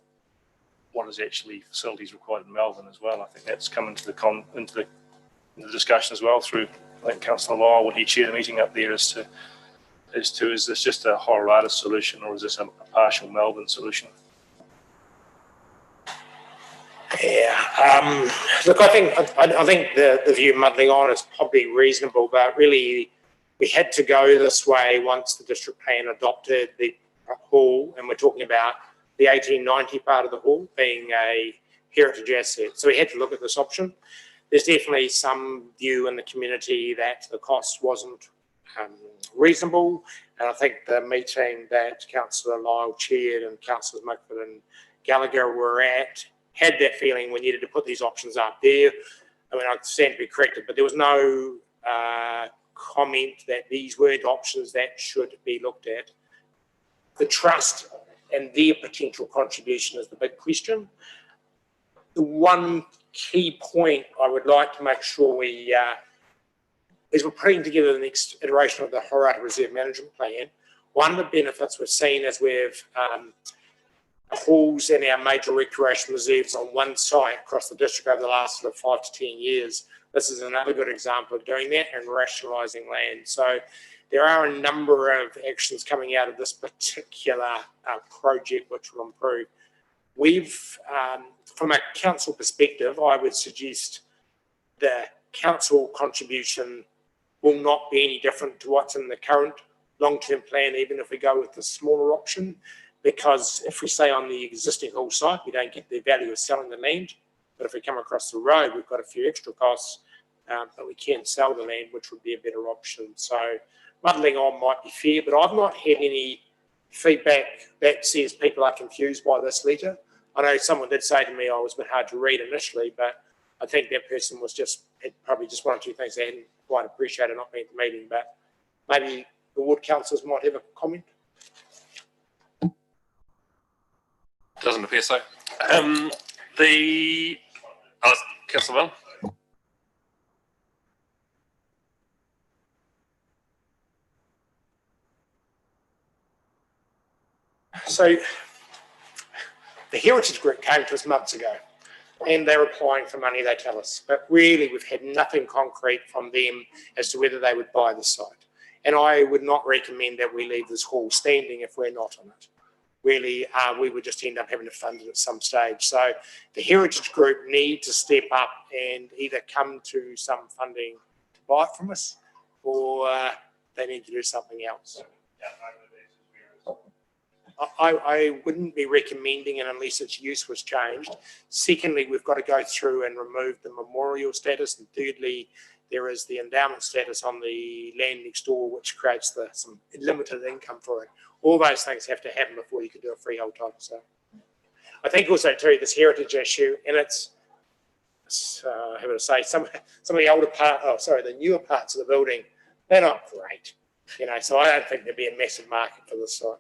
what is actually facilities required in Melbourne as well. I think that's come into the discussion as well through, I think, Councillor Lyle when he chaired a meeting up there as to is this just a Horata solution or is this a partial Melbourne solution? Yeah, look, I think the view muddling on is probably reasonable, but really we had to go this way once the district plan adopted the hall, and we're talking about the 1890 part of the hall being a heritage asset. So we had to look at this option. There's definitely some view in the community that the cost wasn't reasonable, and I think the meeting that Councillor Lyle chaired and Councillors Mickford and Gallagher were at had that feeling we needed to put these options up there. I mean, I stand to be corrected, but there was no comment that these weren't options that should be looked at. The trust and their potential contribution is the big question. The one key point I would like to make sure we, as we're putting together the next iteration of the Horata Reserve Management Plan, one of the benefits we've seen as we've halls and our major recreation reserves on one site across the district over the last sort of 5 to 10 years. This is another good example of doing that and rationalising land. So there are a number of actions coming out of this particular project which will improve. We've, from a council perspective, I would suggest the council contribution will not be any different to what's in the current long-term plan, even if we go with the smaller option, because if we stay on the existing hall site, we don't get the value of selling the land. But if we come across the road, we've got a few extra costs, but we can sell the land, which would be a better option. So muddling on might be fair, but I've not had any feedback that says people are confused by this letter. I know someone did say to me I was a bit hard to read initially, but I think that person was had probably just one or two things they hadn't quite appreciated not being at the meeting, but maybe the ward councillors might have a comment. Doesn't appear so. Councillor Bell. So the Heritage Group came to us months ago and they're applying for money, they tell us, but really we've had nothing concrete from them as to whether they would buy the site. And I would not recommend that we leave this hall standing if we're not on it. Really, we would just end up having to fund it at some stage. So the Heritage Group need to step up and either come to some funding to buy it from us, or they need to do something else. I wouldn't be recommending it unless its use was changed. Secondly, we've got to go through and remove the memorial status. And thirdly, there is the endowment status on the land next door, which creates some limited income for it. All those things have to happen before you can do a freehold title. So I think also too, this heritage issue, and it's how would I say, some of the the newer parts of the building, they're not great. So I don't think there'd be a massive market for this site.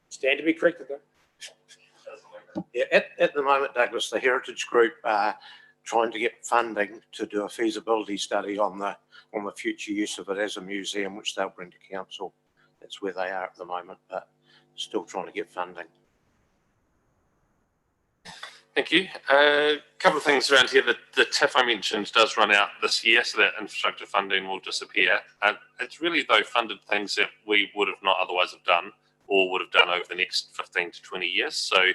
Stand to be corrected though. Yeah, at the moment, Douglas, the Heritage Group are trying to get funding to do a feasibility study on the future use of it as a museum, which they'll bring to council. That's where they are at the moment, but still trying to get funding. Thank you. A couple of things around here. The TIF I mentioned does run out this year, so that infrastructure funding will disappear. It's really though funded things that we would have not otherwise have done or would have done over the next 15 to 20 years. So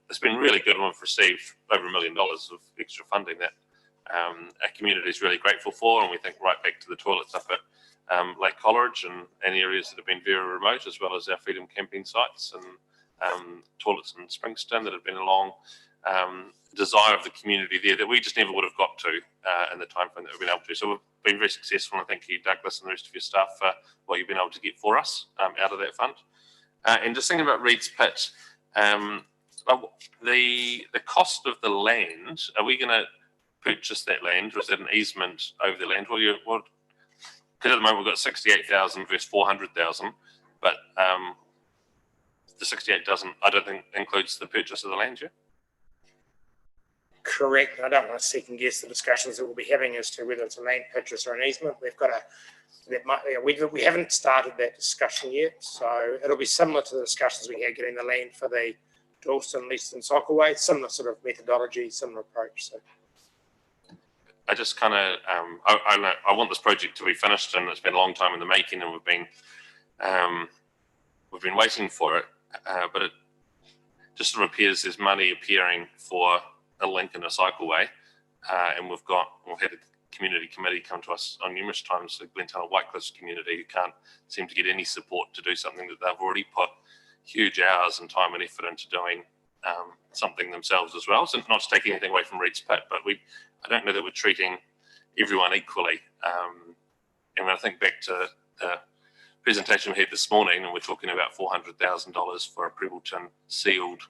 it's been really good, and we've received over $1 million of extra funding that our community is really grateful for, and we think right back to the toilets up at Lake Coleridge and areas that have been very remote, as well as our freedom camping sites and toilets in Springston that have been a long desire of the community there that we just never would have got to in the time frame that we've been able to. So we've been very successful, and thank you, Douglas, and the rest of your staff for what you've been able to get for us out of that fund. And just thinking about Reed's Pit, the cost of the land, are we going to purchase that land, or is that an easement over the land? Because at the moment we've got 68,000 versus 400,000, but the 68,000 I don't think includes the purchase of the land, yeah? Correct. I don't want to second guess the discussions that we'll be having as to whether it's a land purchase or an easement. We haven't started that discussion yet, so it'll be similar to the discussions we had getting the land for the Dalston, Leaston Cycleway, similar sort of methodology, similar approach. So I just kind of I want this project to be finished, and it's been a long time in the making, and we've been waiting for it, but it just sort of appears there's money appearing for a link and a cycleway, and we've had a community committee come to us on numerous times, the Glentunnel Whitecliffs community, who can't seem to get any support to do something that they've already put huge hours and time and effort into doing something themselves as well. So not to take anything away from Reed's Pit, but I don't know that we're treating everyone equally. And when I think back to the presentation we had this morning, and we're talking about $400,000 for a Prebbleton sealed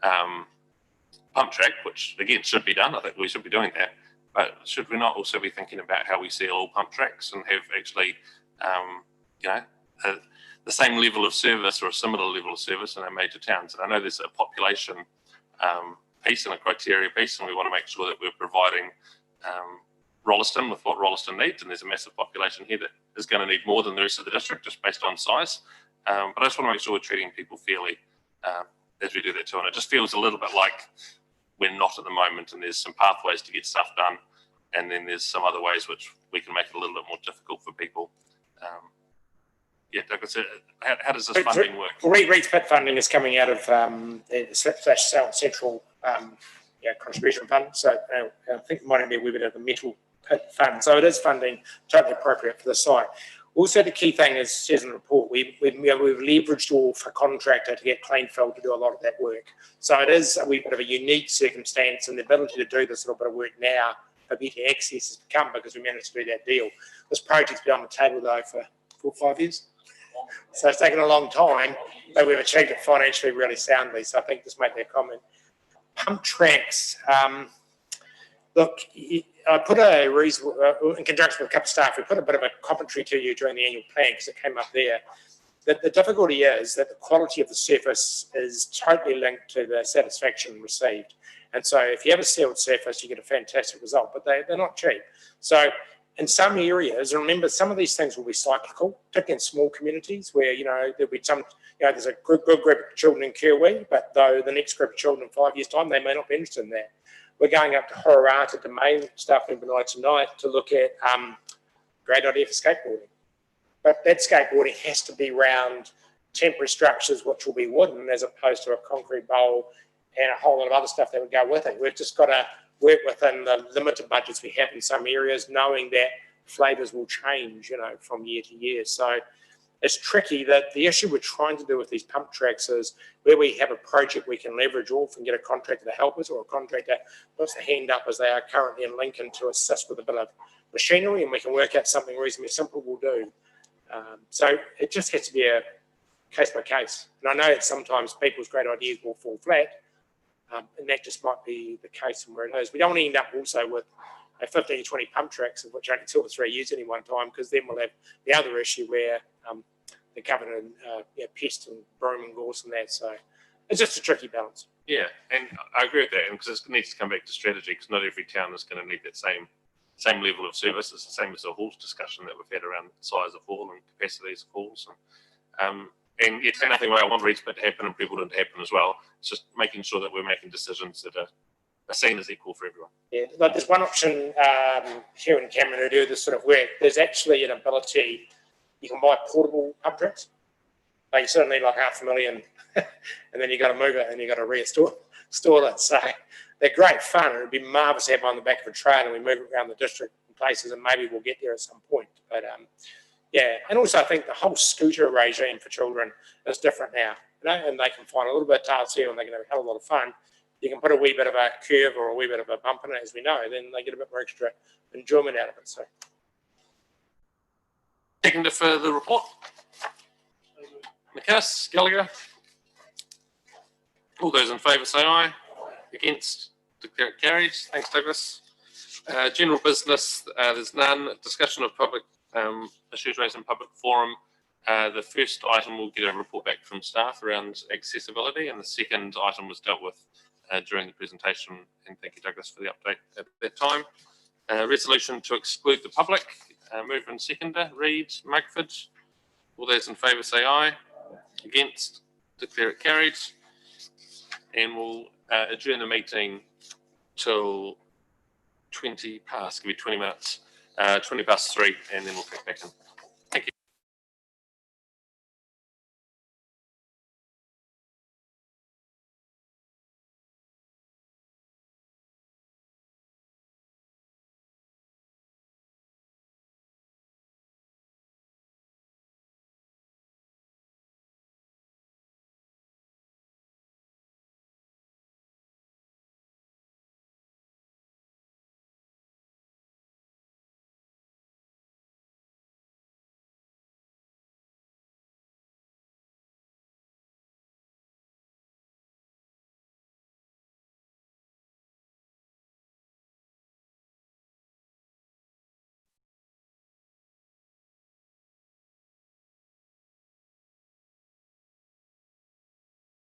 pump track, which again should be done. I think we should be doing that. But should we not also be thinking about how we seal all pump tracks and have actually, you know, the same level of service or a similar level of service in our major towns? And I know there's a population piece and a criteria piece, and we want to make sure that we're providing Rolleston with what Rolleston needs, and there's a massive population here that is going to need more than the rest of the district just based on size. But I just want to make sure we're treating people fairly as we do that too. And it just feels a little bit like we're not at the moment, and there's some pathways to get stuff done, and then there's some other ways which we can make it a little bit more difficult for people. Yeah, Douglas, how does this funding work? Reed's Pit funding is coming out of the Slip/South Central contribution fund. So I think it might be a wee bit of the metal pit fund. So it is funding totally appropriate for the site. Also, the key thing is, says in the report, we've leveraged off a contractor to get Cleanfield to do a lot of that work. So it is a wee bit of a unique circumstance, and the ability to do this little bit of work now for better access has become because we managed to do that deal. This project's been on the table though for 4 or 5 years. So it's taken a long time, but we've achieved it financially really soundly. So I think just make that comment. Pump tracks. Look, I put a reason, in conjunction with a couple of staff, we put a bit of a commentary to you during the annual plan because it came up there. The difficulty is that the quality of the surface is totally linked to the satisfaction received. And so if you have a sealed surface, you get a fantastic result, but they're not cheap. So in some areas, and remember, some of these things will be cyclical, particularly in small communities where, there'll be some, there's a good group of children in Kirwee, but though the next group of children in 5 years' time, they may not be interested in that. We're going up to Hororata Domain, staff member night tonight, to look at great idea for skateboarding. But that skateboarding has to be around temporary structures, which will be wooden, as opposed to a concrete bowl and a whole lot of other stuff that would go with it. We've just got to work within the limited budgets we have in some areas, knowing that flavours will change, from year to year. So it's tricky. That the issue we're trying to do with these pump tracks is where we have a project we can leverage off and get a contractor to help us, or a contractor puts a hand up as they are currently in Lincoln to assist with a bit of machinery, and we can work out something reasonably simple, we'll do. So it just has to be a case by case. And I know that sometimes people's great ideas will fall flat, and that just might be the case and where it is. We don't want to end up also with 15 to 20 pump tracks, of which only 2 or 3 are used at any one time, because then we'll have the other issue where they're covered in pest and broom and gorse and that. So it's just a tricky balance. Yeah, and I agree with that, because it needs to come back to strategy, because not every town is going to need that same level of service. It's the same as the halls discussion that we've had around the size of hall and capacities of halls. And it's nothing where I want Reed's Pit to happen and people to happen as well. It's just making sure that we're making decisions that are seen as equal for everyone. Yeah, like there's one option here in Cameron to do this sort of work. There's actually an ability, you can buy portable pump tracks. Like you sort of need like $500,000 and then you got to move it and you got to restore it. So they're great fun. It'd be marvellous to have on the back of a trailer and we move it around the district in places, and maybe we'll get there at some point. But yeah, and also I think the whole scooter regime for children is different now, and they can find a little bit of tarsier and they can have a hell of a lot of fun. You can put a wee bit of a curve or a wee bit of a bump in it, as we know, then they get a bit more extra enjoyment out of it. So, Second for the report. McInnes, Gallagher. All those in favour say aye. Against, declare it carried. Thanks, Douglas. General business, there's none. Discussion of public issues raised in public forum. The first item will get a report back from staff around accessibility, and the second item was dealt with during the presentation, and thank you, Douglas, for the update at that time. Resolution to exclude the public, mover and seconder, Reid, Mugford. All those in favour say aye. Against, declare it carried. And we'll adjourn the meeting till 20 past, give you 20 minutes, 20 past 3, and then we'll pick back in.